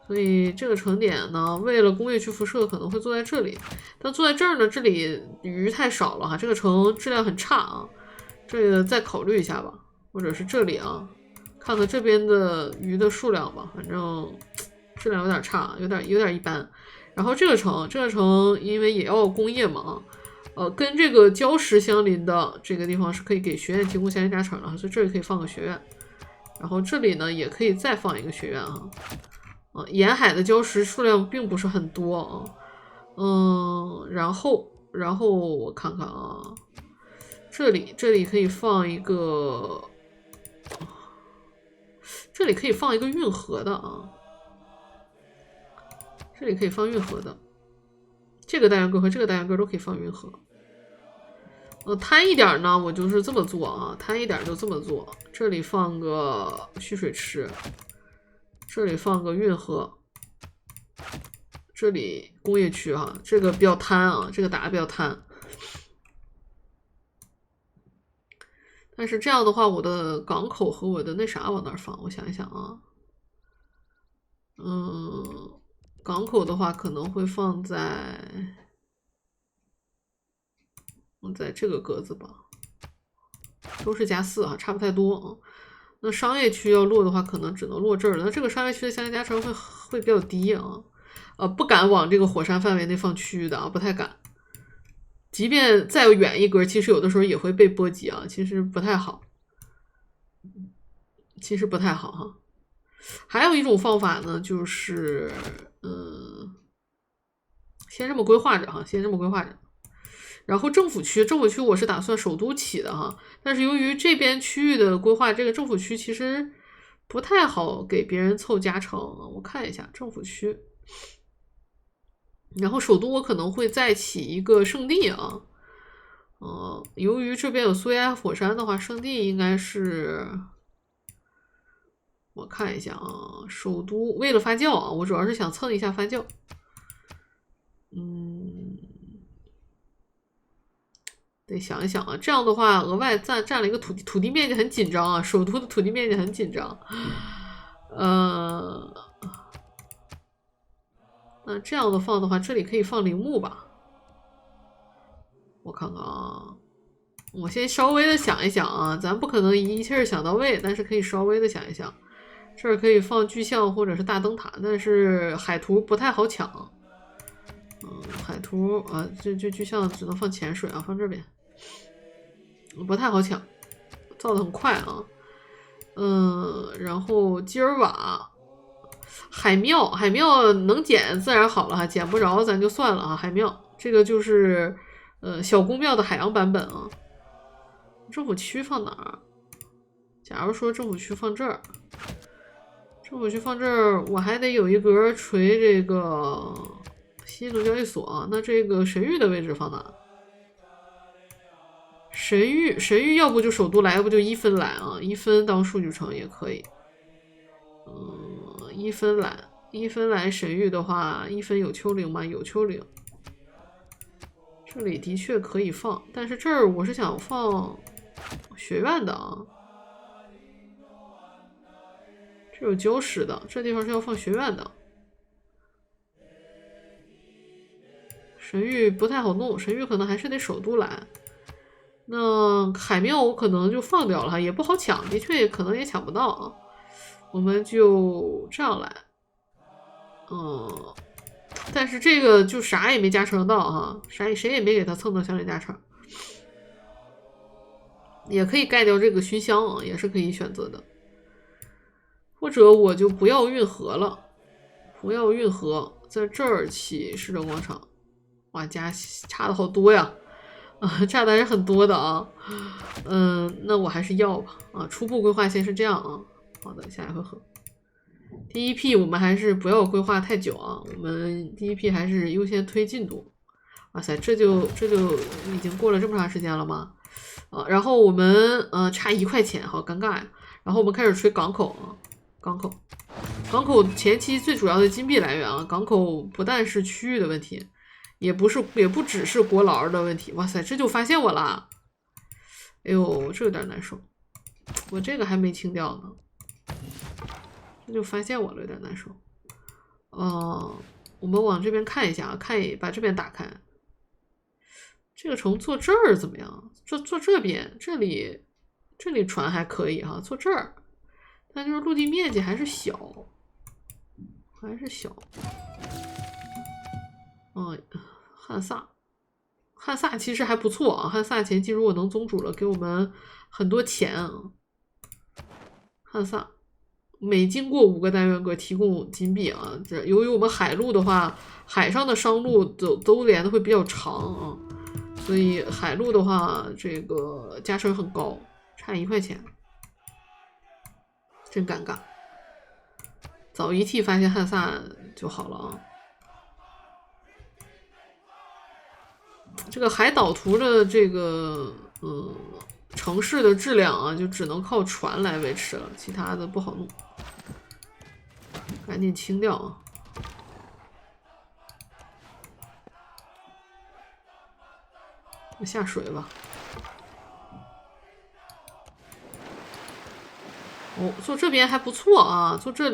所以这个城点呢，为了工业区辐射可能会坐在这里，但坐在这儿呢，这里鱼太少了哈，这个城质量很差啊，这个再考虑一下吧，或者是这里啊，看看这边的鱼的数量吧，反正质量有点差，有点一般。然后这个城因为也要工业嘛，跟这个礁石相邻的这个地方是可以给学院提供相邻加成的，所以这里可以放个学院。然后这里呢也可以再放一个学院啊。沿海的礁石数量并不是很多啊。然后我看看啊，这里可以放一个，这里可以放一个运河的啊。这里可以放运河的，这个单元沟和这个单元沟都可以放运河。贪一点呢，我就是这么做啊，贪一点就这么做。这里放个蓄水池，这里放个运河，这里工业区哈，这个比较贪啊，这个打的比较贪。但是这样的话，我的港口和我的那啥往哪儿放？我想一想啊，港口的话可能会放在在这个格子吧，都是+4啊，差不太多啊。那商业区要落的话，可能只能落这儿了。那这个商业区的相对加成会比较低啊，不敢往这个火山范围内放区域的啊，不太敢。即便再远一格，其实有的时候也会被波及啊，其实不太好，哈。还有一种方法呢，就是先这么规划着哈，然后政府区我是打算首都起的哈，但是由于这边区域的规划，这个政府区其实不太好给别人凑加成。我看一下政府区，然后首都我可能会再起一个圣地啊。由于这边有苏亚火山的话，圣地应该是，我看一下啊，首都为了发酵啊，我主要是想蹭一下发酵。得想一想啊，这样的话额外占了一个土地面积很紧张啊，首都的土地面积很紧张。那这样的放的话，这里可以放陵墓吧？我看看啊，我先稍微的想一想啊，咱不可能一气儿想到位，但是可以稍微的想一想。这儿可以放巨象或者是大灯塔，但是海图不太好抢。海图啊，这巨象只能放潜水啊，放这边，不太好抢，造的很快啊。然后基尔瓦、海庙能捡自然好了哈，捡不着咱就算了啊。海庙这个就是小宫庙的海洋版本啊。政府区放哪儿？假如说政府区放这儿，我还得有一格锤这个新农交易所啊。那这个神域的位置放哪？神域要不就首都来，要不就一分来啊，一分当数据城也可以。一分来神域的话，一分有丘陵吗？有丘陵。这里的确可以放，但是这儿我是想放学院的啊。这有9室的，这地方是要放学院的。神域不太好弄，神域可能还是得首都来。那海庙我可能就放掉了，也不好抢，的确可能也抢不到啊。我们就这样来。但是这个就啥也没加成到哈，谁也没给他蹭到相对加成。也可以盖掉这个熏香啊，也是可以选择的。或者我就不要运河了，在这儿起市政广场。哇，差的好多呀，差的还是很多的啊。那我还是要吧啊。初步规划先是这样啊。好的，下一回合。第一批我们还是不要规划太久啊，我们第一批还是优先推进度。哇塞，这就已经过了这么长时间了吗？然后我们差1块钱，好尴尬呀。然后我们开始吹港口啊，港口前期最主要的金币来源啊，港口不但是区域的问题，也不只是国劳的问题。哇塞，这就发现我了，哎呦，这有点难受，我这个还没清掉呢，这就发现我了，有点难受。我们往这边看一下啊，把这边打开。这个城做这儿怎么样？做这边，这里船还可以哈，做这儿，但就是陆地面积还是小。汉萨其实还不错啊，汉萨前期如果能宗主了，给我们很多钱啊。汉萨每经过5个单元格提供金币啊。这由于我们海路的话，海上的商路都连的会比较长啊。所以海路的话，这个加成很高，差1块钱，真尴尬。早一替发现汉萨就好了啊。这个海岛图的这个城市的质量啊，就只能靠船来维持了，其他的不好弄，赶紧清掉啊。下水吧。做这边还不错啊，做这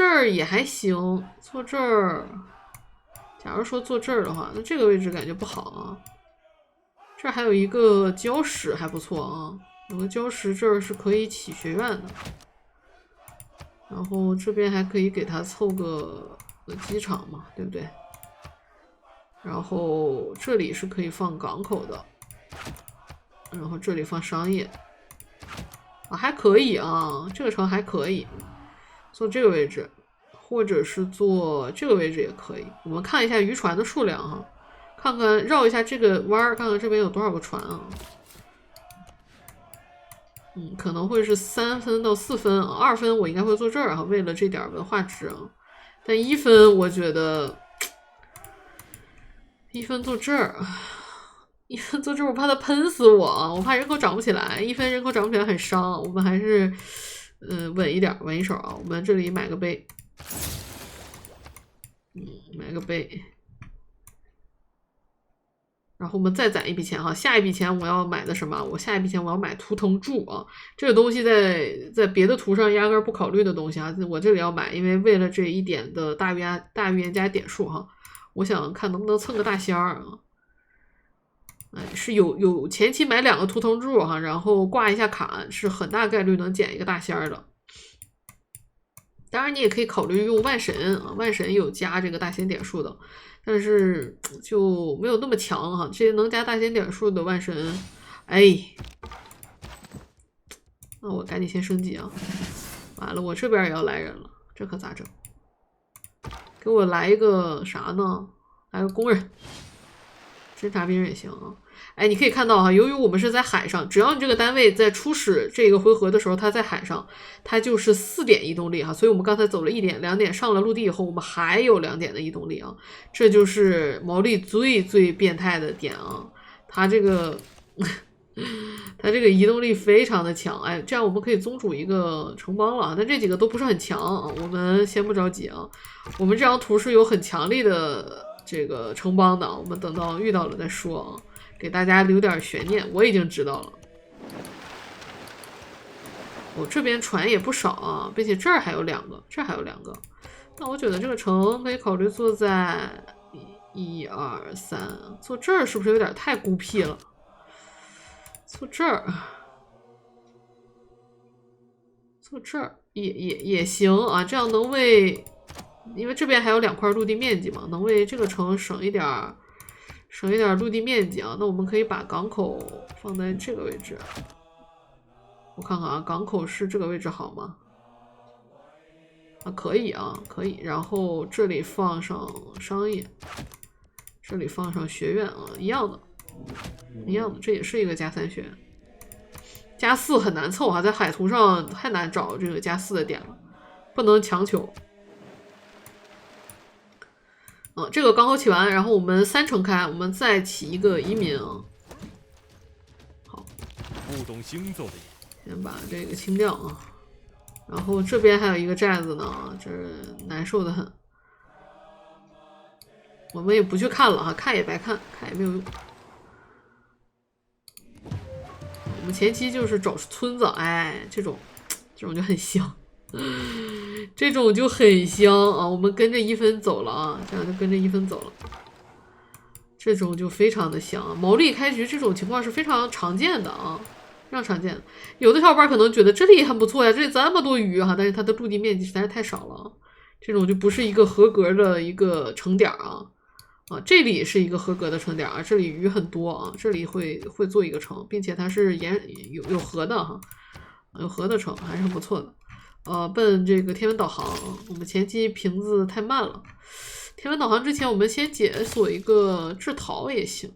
儿也还行，做这儿，假如说做这儿的话，那这个位置感觉不好啊。这还有一个礁石还不错啊，有个礁石这儿是可以起学院的。然后这边还可以给他凑个机场嘛，对不对？然后这里是可以放港口的，然后这里放商业啊，还可以啊，这个城还可以做这个位置，或者是做这个位置也可以。我们看一下渔船的数量哈，看看绕一下这个弯儿，看看这边有多少个船啊。可能会是3分到4分，2分我应该会做这儿哈，为了这点文化值啊。但1分我觉得1分做这儿，1分做这儿，我怕他喷死我，我怕人口涨不起来，1分人口涨不起来很伤。我们还是稳一点，稳一手啊。我们这里买个碑，买个碑。然后我们再攒一笔钱哈，下一笔钱我要买的什么？我下一笔钱我要买图腾柱啊，这个东西在别的图上压根不考虑的东西啊，我这里要买，因为为了这1点的大预言家点数哈，我想看能不能蹭个大仙儿啊。是有前期买2个图腾柱哈，然后挂一下卡，是很大概率能捡一个大仙儿的。当然你也可以考虑用万神啊，万神有加这个大仙点数的。但是就没有那么强哈，这些能加大仙点数的万神，那我赶紧先升级啊！完了，我这边也要来人了，这可咋整？给我来一个啥呢？来个工人，侦察兵也行啊。你可以看到哈，由于我们是在海上，只要你这个单位在初始这个回合的时候，它在海上，它就是4点移动力哈。所以我们刚才走了1点、2点，上了陆地以后，我们还有2点的移动力啊。这就是毛利最变态的点啊，它这个移动力非常的强，这样我们可以宗主一个城邦了。但这几个都不是很强啊，我们先不着急啊。我们这张图是有很强力的这个城邦的，我们等到遇到了再说啊。给大家留点悬念，我已经知道了。我这边船也不少啊，并且这儿还有2个，这儿还有2个。那我觉得这个城可以考虑坐在1、2、3，坐这儿是不是有点太孤僻了？坐这儿，坐这儿也行啊，这样能为，因为这边还有2块陆地面积嘛，能为这个城省一点陆地面积啊。那我们可以把港口放在这个位置，我看看啊，港口是这个位置好吗？可以啊，可以。然后这里放上商业，这里放上学院啊，一样的，这也是一个加3学院。加4很难凑哈，在海图上太难找这个加4的点了，不能强求。这个港口起完，然后我们3城开，我们再起一个移民啊。好，不懂星座的先把这个清掉啊。然后这边还有一个寨子呢，这难受的很。我们也不去看了哈，看也白看，看也没有用。我们前期就是找村子，这种就很香。这种就很香啊！我们跟着1分走了啊，这样就跟着1分走了。这种就非常的香，毛利开局这种情况是非常常见的啊，非常常见的。有的小伙伴可能觉得这里很不错呀，这里这么多鱼哈，但是它的陆地面积实在是太少了，这种就不是一个合格的一个城点啊。这里是一个合格的城点啊，这里鱼很多啊，这里会做一个城，并且它是有河的哈，有河的城还是很不错的。奔这个天文导航，我们前期瓶子太慢了。天文导航之前，我们先解锁一个制陶也行，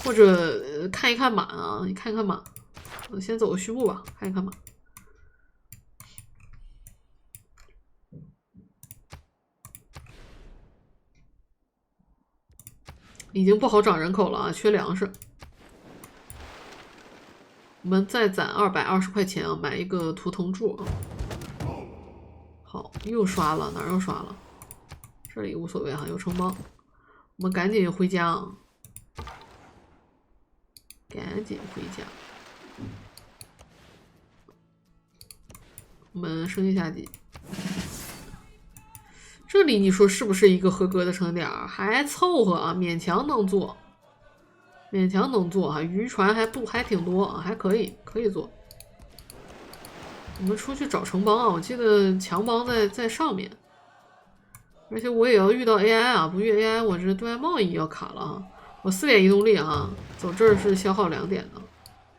或者看一看马啊，你看一看马。我先走个序幕吧，看一看马。已经不好涨人口了啊，缺粮食。我们再攒220块钱啊，买一个图腾柱啊。好，又刷了，哪儿又刷了？这里无所谓哈，有城邦。我们赶紧回家啊！赶紧回家。我们升级下级。这里你说是不是一个合格的城点？还凑合啊，勉强能做。勉强能做哈，渔船还挺多啊，还可以做。我们出去找城邦啊，我记得强邦在上面，而且我也要遇到 AI 啊，不遇 AI 我这对外贸易要卡了啊。我4点移动力啊，走这儿是消耗2点的。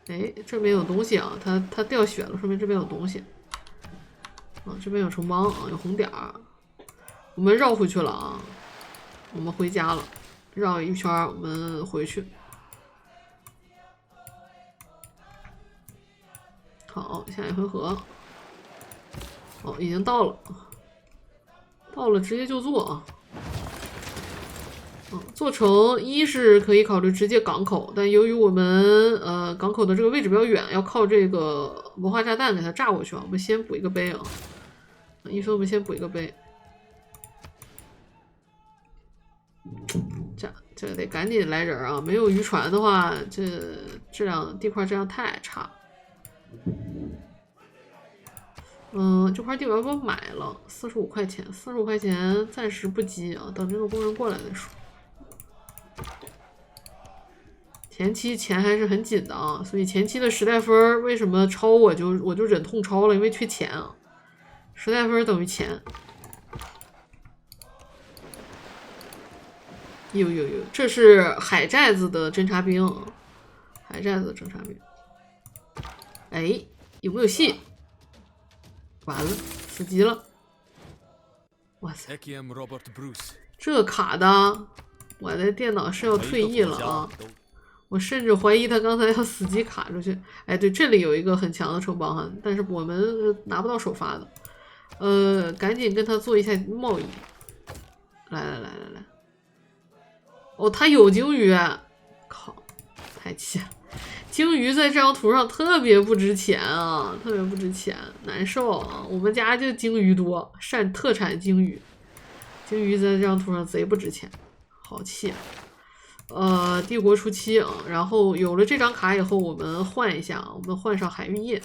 哎，这边有东西啊，它掉血了，说明这边有东西。啊，这边有城邦啊，有红点儿。我们绕回去了啊，我们回家了，绕一圈我们回去。好，下一回合。哦，已经到了，直接就做啊。做成一是可以考虑直接港口，但由于我们港口的这个位置比较远，要靠这个文化炸弹给它炸过去啊。我们先补一个碑啊，一分我们先补一个碑。这得赶紧来人啊！没有渔船的话，这样地块质量太差。这块地我要不要买了？45块钱，45块钱暂时不急啊，等这个工人过来再说。前期钱还是很紧的啊，所以前期的时代分为什么超我就忍痛超了，因为缺钱啊。时代分等于钱。有，这是海寨子的侦察兵，海寨子的侦察兵。哎，有没有戏？完了，死机了！哇塞，这卡的，我的电脑是要退役了啊！我甚至怀疑他刚才要死机卡出去。哎，对，这里有一个很强的城邦哈，但是我们拿不到首发的。赶紧跟他做一下贸易。来。哦，他有鲸鱼，靠，太气了！鲸鱼在这张图上特别不值钱啊，特别不值钱，难受啊！我们家就鲸鱼多，特产鲸鱼，鲸鱼在这张图上贼不值钱，好气啊！帝国初期啊，然后有了这张卡以后，我们换一下啊，我们换上海运业，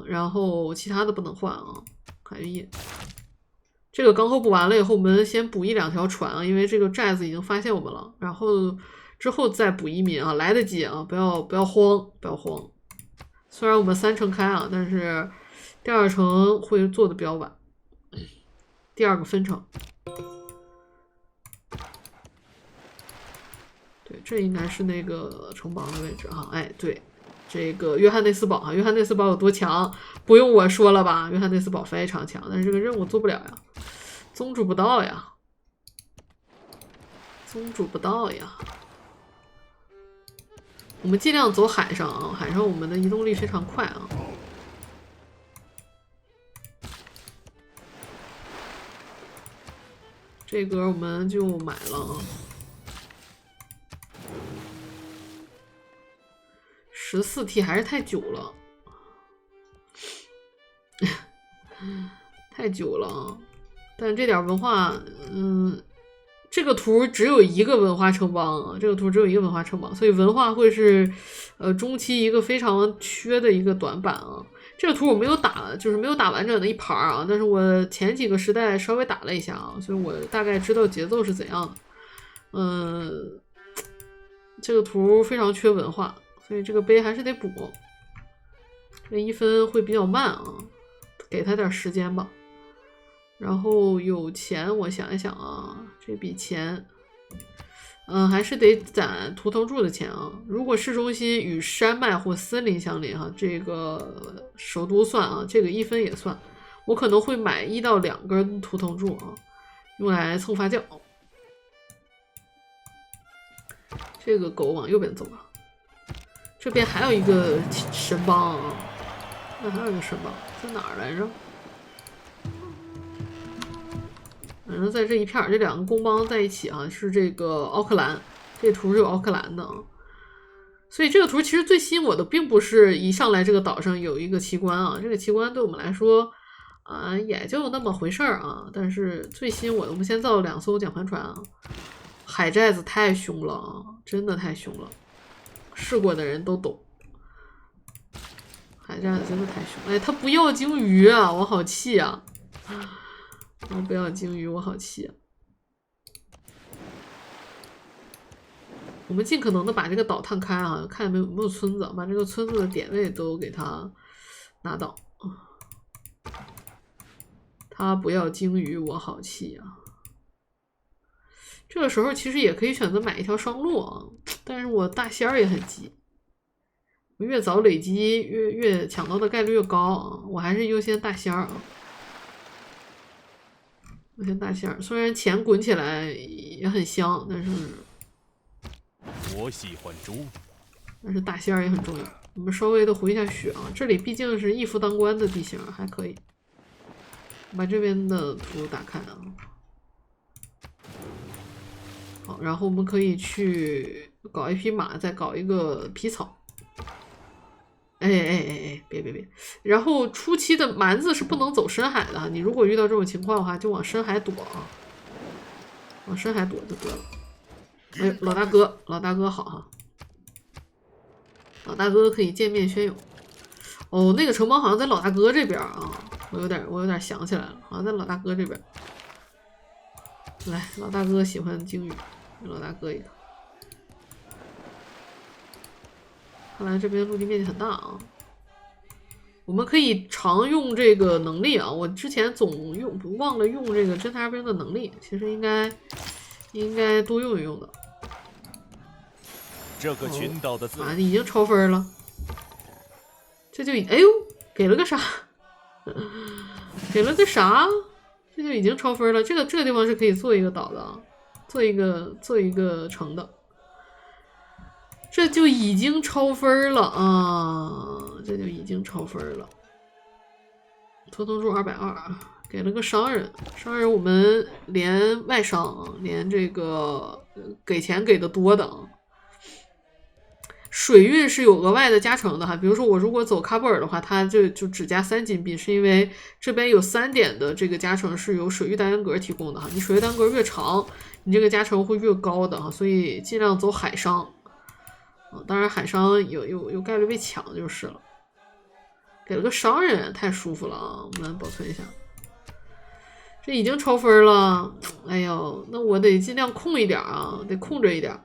然后其他的不能换啊，海运业。这个港口补完了以后，我们先补1、2条船啊，因为这个寨子已经发现我们了。然后之后再补移民啊，来得及啊，不要慌。虽然我们3城开啊，但是第2城会做的比较晚，第2个分城。对，这应该是那个城邦的位置哈。哎，对，这个约翰内斯堡啊，约翰内斯堡有多强，不用我说了吧？约翰内斯堡非常强，但是这个任务做不了呀，宗主不到呀。我们尽量走海上啊，海上我们的移动力非常快啊。这格我们就买了啊。14T 还是太久了，太久了啊！但这点文化，这个图只有一个文化城邦啊，所以文化会是中期一个非常缺的一个短板啊。这个图我没有打，就是没有打完整的一盘啊，但是我前几个时代稍微打了一下啊，所以我大概知道节奏是怎样的。这个图非常缺文化，所以这个碑还是得补。这1分会比较慢啊，给他点时间吧。然后有钱，我想一想啊，这笔钱，还是得攒图腾柱的钱啊。如果市中心与山脉或森林相邻哈，这个首都算啊，这个1分也算。我可能会买1到2根图腾柱啊，用来蹭发酵。这个狗往右边走了，这边还有一个神邦啊，那还有一个神邦在哪儿来着？反正在这一片，这2个公邦在一起啊，是这个奥克兰，这图是有奥克兰的啊。所以这个图其实最吸引我的，并不是一上来这个岛上有一个奇观啊，这个奇观对我们来说也就那么回事儿啊。但是最吸引我的，我们先造了2艘桨帆船啊。海寨子太凶了啊，真的太凶了，试过的人都懂。海寨子真的太凶，哎，他不要鲸鱼啊，我好气啊！不要鲸鱼，我好气啊！我们尽可能的把这个岛探开啊，看有没有村子，把这个村子的点位都给它拿到。他不要鲸鱼，我好气啊！这个时候其实也可以选择买一条商路啊，但是我大仙儿也很急，越早累积越抢到的概率越高啊！我还是优先大仙儿啊，优先大仙儿。虽然钱滚起来也很香，但是我喜欢猪，但是大仙儿也很重要。我们稍微的回一下血啊，这里毕竟是一夫当关的地形，还可以。把这边的图打开啊。好，然后我们可以去搞一匹马，再搞一个皮草。哎，别！然后初期的蛮子是不能走深海的，你如果遇到这种情况的话，就往深海躲啊，往深海躲就得了。哎，老大哥好哈，老大哥可以见面宣勇。哦，那个城邦好像在老大哥这边啊，我有点想起来了，好像在老大哥这边。来，老大哥喜欢鲸鱼，给老大哥一个。看来这边陆地面积很大啊。我们可以常用这个能力啊，我之前总忘了用这个侦察兵的能力，其实应该多用一用的。这个群岛的啊，已经超分了。这就哎呦，给了个啥？给了个啥？这就已经超分了。这个地方是可以做一个岛的啊，做一个城的。这就已经超分了啊！这就已经超分了。图腾柱220，给了个商人。商人我们连外商啊，连这个给钱给的多的啊。水运是有额外的加成的哈，比如说我如果走喀布尔的话，它就只加3金币，是因为这边有3点的这个加成是由水域单元格提供的哈，你水域单元格越长，你这个加成会越高的哈，所以尽量走海商啊，当然海商有概率被抢就是了。给了个商人，太舒服了啊！我们保存一下，这已经超分了，哎呦，那我得尽量控一点啊，得控制一点。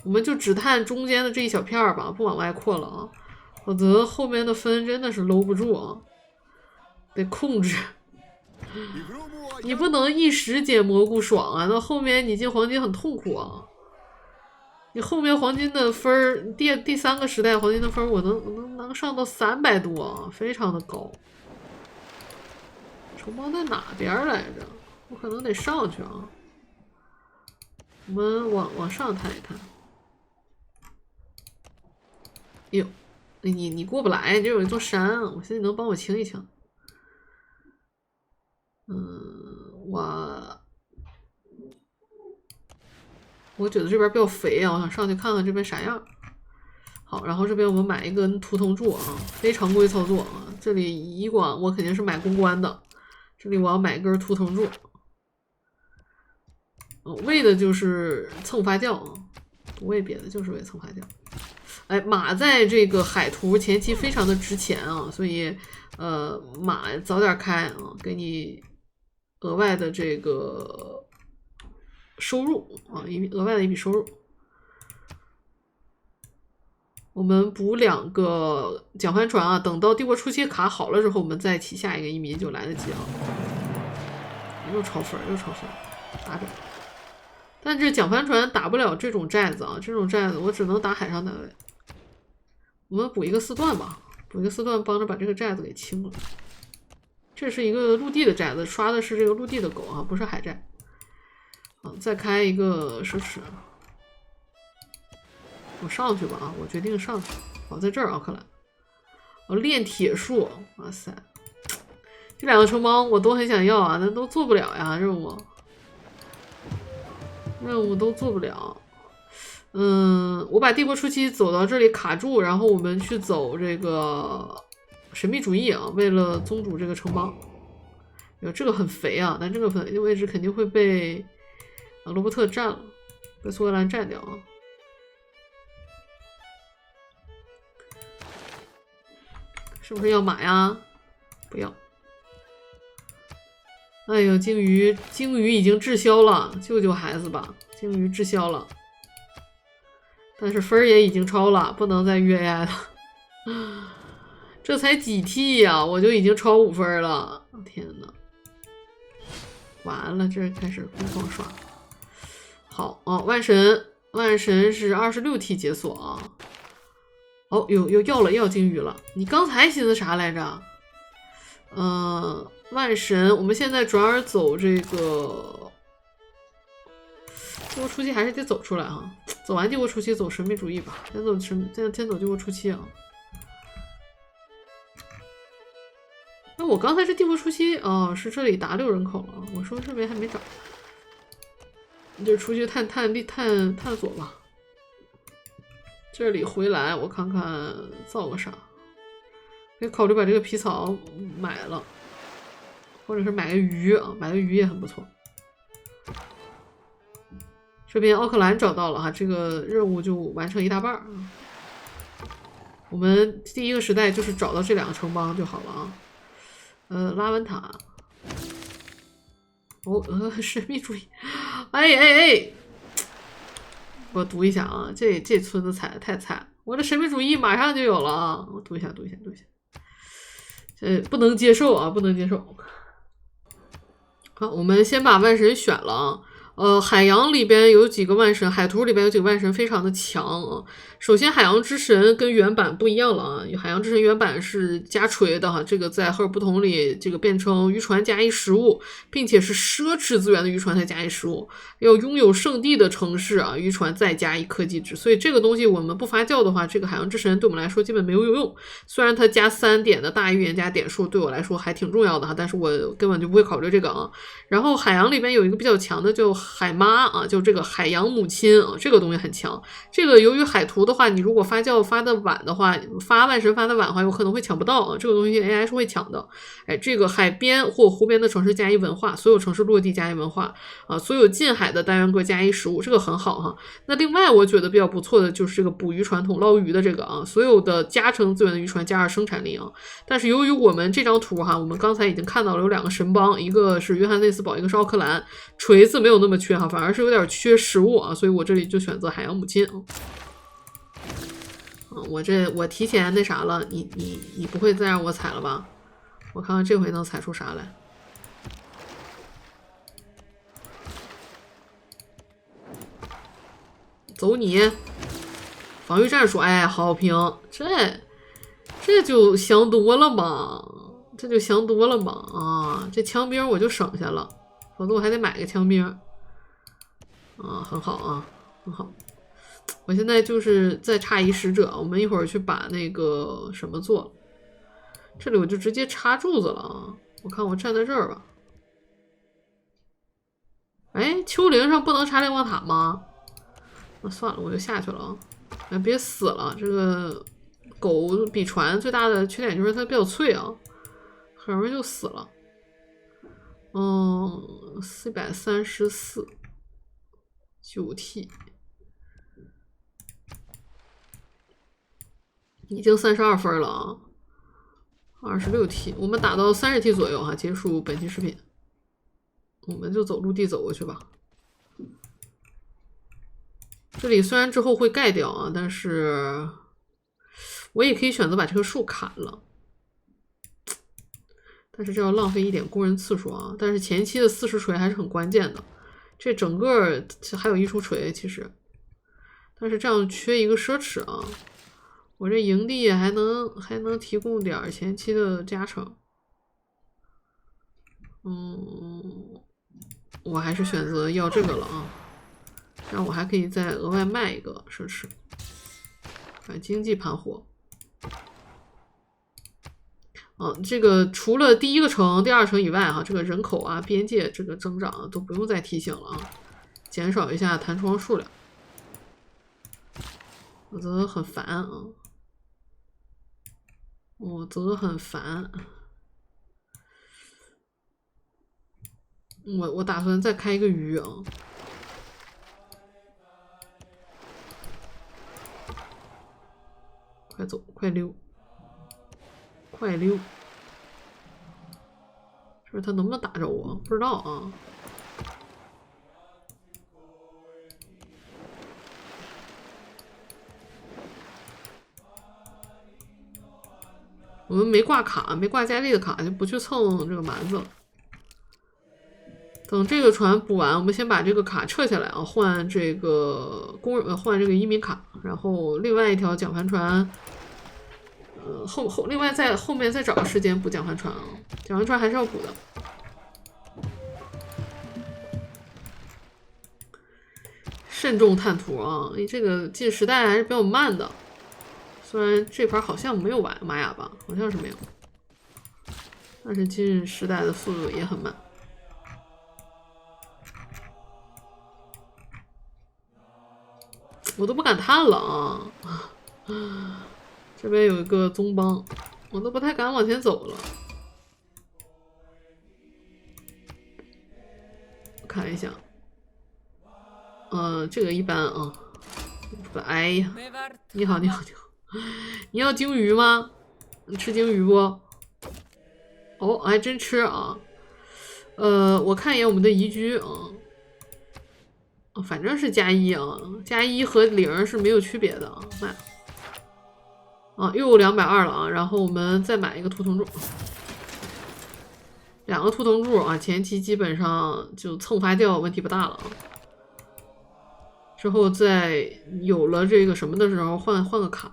我们就只探中间的这一小片吧，不往外扩了啊，否则后面的分真的是搂不住啊，得控制。你不能一时捡蘑菇爽啊，到后面你进黄金很痛苦啊。你后面黄金的分儿，第3个时代黄金的分儿，我能上到300多啊，非常的高。城邦在哪边来着？我可能得上去啊。我们往上探一探。哟，你过不来，这有一座山，我现在能帮我清一清。我觉得这边比较肥啊，我想上去看看这边啥样。好，然后这边我们买一根图腾柱啊，非常规操作啊。这里医馆我肯定是买公关的，这里我要买一根图腾柱，为的就是蹭发酵啊，不为别的，就是为蹭发酵。哎，马在这个海图前期非常的值钱啊，所以马早点开啊，给你额外的这个收入啊，额外的一笔收入。我们补2个桨帆船啊，等到帝国初期卡好了之后，我们再起下一个移民就来得及啊。又超分，打着。但这桨帆船打不了这种寨子啊，这种寨子我只能打海上单位。我们补一个4段吧，补一个4段帮着把这个寨子给清了。这是一个陆地的寨子，刷的是这个陆地的狗啊，不是海寨。好，再开一个奢侈。我上去吧啊，我决定上去。好，在这儿啊，看来。炼铁术，哇塞，这2个城邦我都很想要啊，但都做不了呀，任务都做不了。我把帝国初期走到这里卡住，然后我们去走这个神秘主义啊，为了宗主这个城邦。这个很肥啊，但这个位置肯定会被罗伯特占了，被苏格兰占掉啊。是不是要马呀？不要。哎呦，鲸鱼已经滞销了，救救孩子吧！鲸鱼滞销了。但是分也已经超了，不能再约 AI 了。这才几 T 呀，我就已经超5分了！天哪，完了，这开始疯狂刷。好哦，万神是26T 解锁啊。哦，又要金鱼了。你刚才寻思啥来着？万神，我们现在转而走这个帝国初期，还是得走出来哈。走完帝国初期，走神秘主义吧。先走帝国初期啊。那我刚才是帝国初期哦，是这里达6人口了。我说这边还没涨，你就出去探索吧。这里回来，我看看造个啥，可以考虑把这个皮草买了，或者是买个鱼啊，买个鱼也很不错。这边奥克兰找到了哈，这个任务就完成一大半啊。我们第一个时代就是找到这2个城邦就好了啊。拉文塔，神秘主义，哎，我读一下啊，这村子太惨，我的神秘主义马上就有了啊！我读一下，不能接受啊，不能接受。好，我们先把万神选了啊。海洋里边有几个万神，海图里边有几个万神非常的强啊。首先，海洋之神跟原版不一样了啊，海洋之神原版是加锤的哈，这个在赫尔不同里这个变成渔船加1食物，并且是奢侈资源的渔船才加1食物，要拥有圣地的城市啊，渔船再加1科技值。所以这个东西我们不发酵的话，这个海洋之神对我们来说基本没有用。虽然它加3点的大预言家点数对我来说还挺重要的哈，但是我根本就不会考虑这个啊。然后海洋里边有一个比较强的叫海妈啊，就这个海洋母亲啊，这个东西很强。这个由于海图的话，你如果发酵发的晚的话，发万神发的晚的话，有可能会抢不到啊。这个东西 AI 是会抢的。哎，这个海边或湖边的城市加1文化，所有城市落地加1文化啊，所有近海的单元格加1食物，这个很好哈。那另外我觉得比较不错的就是这个捕鱼传统捞鱼的这个啊，所有的加成资源的渔船加2生产力啊。但是由于我们这张图哈，我们刚才已经看到了有2个神邦，一个是约翰内斯堡，一个是奥克兰，锤子没有那么缺哈，反而是有点缺食物啊，所以我这里就选择海洋母亲啊。我提前那啥了，你不会再让我踩了吧？我看看这回能踩出啥来。走你，防御战术，哎，好评，这就香多了嘛，啊！这枪兵我就省下了，否则我还得买个枪兵啊，很好啊，很好。我现在就是再差1使者，我们一会儿去把那个什么做了。这里我就直接插柱子了啊！我看我站在这儿吧。哎，丘陵上不能插瞭望塔吗？那算了，我就下去了啊！哎，别死了，这个狗比船最大的缺点就是它比较脆啊，很容易就死了。434 9T。已经32分了啊，26T，我们打到30T 左右哈，结束本期视频。我们就走陆地走过去吧。这里虽然之后会盖掉啊，但是我也可以选择把这棵树砍了，但是这要浪费1点工人次数啊。但是前期的40锤还是很关键的，这整个还有1出锤其实，但是这样缺一个奢侈啊。我这营地还能提供点前期的加成，我还是选择要这个了啊，这样我还可以再额外卖一个奢侈，反正经济盘活。这个除了第1个城、第2个城以外哈，这个人口啊、边界这个增长都不用再提醒了啊，减少一下弹窗数量，否则很烦啊。我打算再开一个鱼啊。快走，快溜，快溜！这他能不能打着我？不知道啊。我们没挂卡，没挂佳丽的卡，就不去蹭这个蛮子了。等这个船补完，我们先把这个卡撤下来啊，换这个换这个移民卡，然后另外一条蒋帆船，另外在后面再找个时间补蒋帆船啊，蒋帆船还是要补的。慎重探图啊，这个进时代还是比较慢的，虽然这盘好像没有玛雅吧，好像是没有，但是进时代的速度也很慢。我都不敢探了啊！这边有一个棕帮，我都不太敢往前走了。看一下，这个一般啊。哎呀，你好，你好，你好，你要鲸鱼吗？你吃鲸鱼不？哦，还真吃啊。我看一眼我们的宜居啊。反正是+1啊，+1和0是没有区别的啊。买啊，又220了啊，然后我们再买一个图腾柱，2个图腾柱啊，前期基本上就蹭发酵问题不大了啊。之后在有了这个什么的时候换个卡，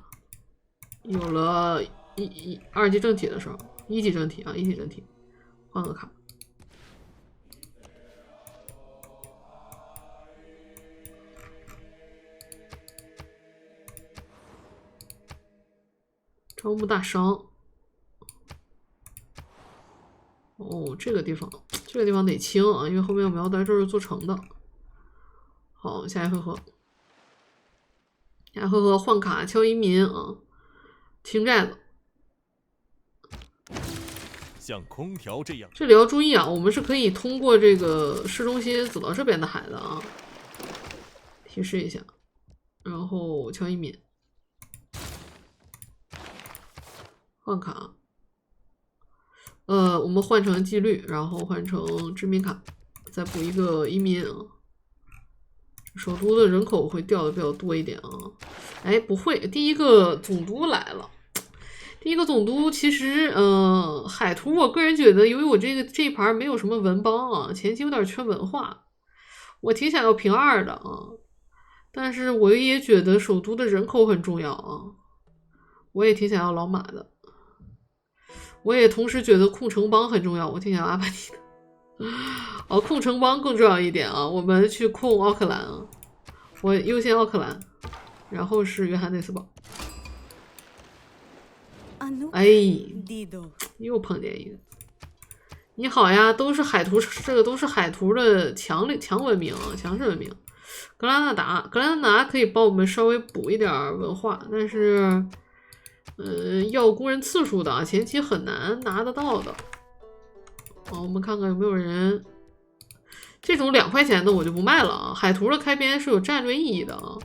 有了2级正体的时候，1级正体啊，1级正体换个卡。招募大商，哦，这个地方得清啊，因为后面我们要在这儿做成的。好，下一回合，换卡敲移民啊，清寨子。像空调这样，这里要注意啊，我们是可以通过这个市中心走到这边的海的啊，提示一下，然后敲移民。换卡，我们换成纪律，然后换成殖民卡，再补一个移民啊。首都的人口会掉的比较多一点啊。哎，不会，第一个总督来了。第一个总督其实，海图我个人觉得，由于我这一盘没有什么文邦啊，前期有点缺文化，我挺想要平2的啊。但是我也觉得首都的人口很重要啊，我也挺想要老马的。我也同时觉得控城邦很重要，我挺想要阿巴尼的。控城邦更重要一点啊，我们去控奥克兰啊，我优先奥克兰，然后是约翰内斯堡。哎，又碰见一个。你好呀，都是海图，这个都是海图的强文明啊，强势文明。格拉纳达可以帮我们稍微补一点文化，但是。要工人次数的前期很难拿得到的。我们看看有没有人，这种2块钱的我就不卖了啊。海图的开边是有战略意义的啊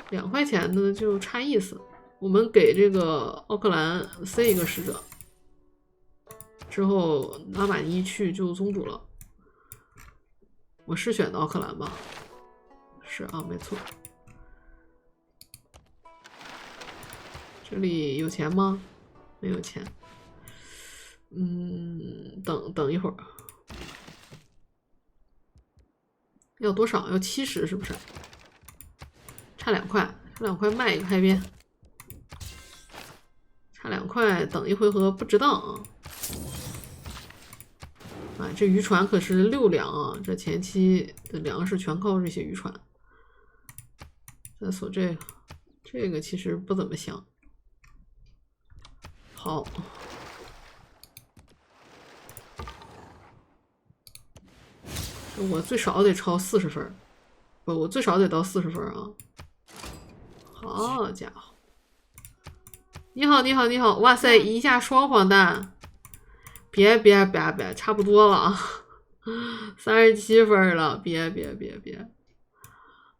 ，2块钱的就差意思。我们给这个奥克兰塞一个使者，之后拉玛尼去就宗主了。我是选的奥克兰吧？是啊，没错。这里有钱吗？没有钱。等一会儿。要多少？要70是不是？差2块，差2块卖一个开边。差2块，等一回合不值当啊！这渔船可是6粮啊！这前期的粮食全靠这些渔船。再锁这个其实不怎么香。好，我最少得超40分，不，我最少得到40分啊！好家伙，你好，你好，你好！哇塞，一下双黄蛋，别，差不多了啊，37分了，别！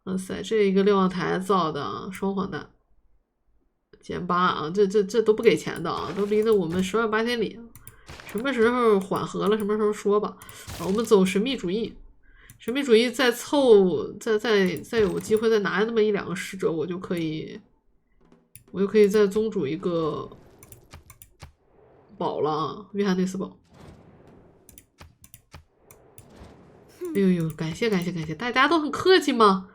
哇塞，这一个瞭望台造的双黄蛋。减8啊，这都不给钱的啊，都离得我们10万8千里。什么时候缓和了，什么时候说吧。我们走神秘主义，神秘主义再有机会再拿那么1-2个使者，我就可以再宗主一个宝了啊，约翰内斯堡。哎呦呦，感谢，大家都很客气嘛，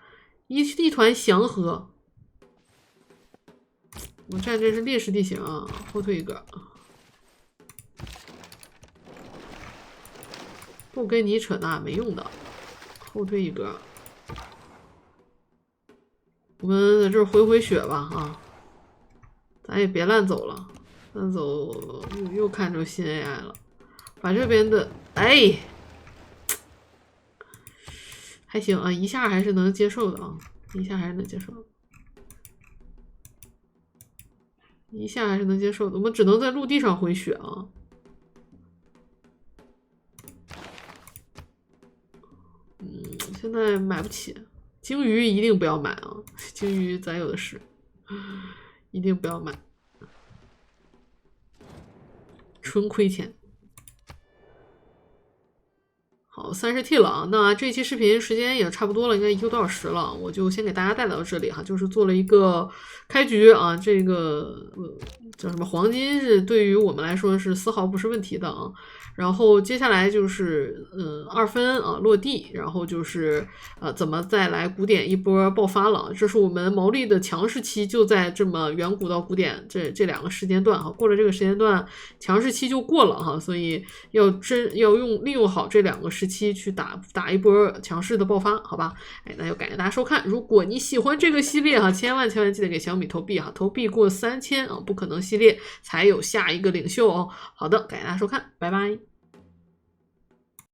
一团祥和。我站这是劣势地形啊，后退一个。不跟你扯那没用的，后退一格。我们在这儿回血吧啊，咱也别烂走了，烂走又看着新 AI 了，把这边的哎还行啊，一下还是能接受的啊，一下还是能接受的，一下还是能接受的，我们只能在陆地上回血啊。现在买不起，鲸鱼一定不要买啊！鲸鱼咱有的是，一定不要买，纯亏钱。好，30T 了啊！那这期视频时间也差不多了，应该1个多小时了，我就先给大家带到这里哈，就是做了一个开局啊，这个叫什么黄金是对于我们来说是丝毫不是问题的啊。然后接下来就是2分啊落地，然后就是怎么再来古典一波爆发了，这是我们毛利的强势期，就在这么远古到古典这2个时间段哈，过了这个时间段强势期就过了哈，所以要利用好这2个时期去打一波强势的爆发，好吧？哎，那就感谢大家收看，如果你喜欢这个系列哈，千万记得给小米投币哈，投币过3000啊，不可能系列才有下一个领袖哦。好的，感谢大家收看，拜拜。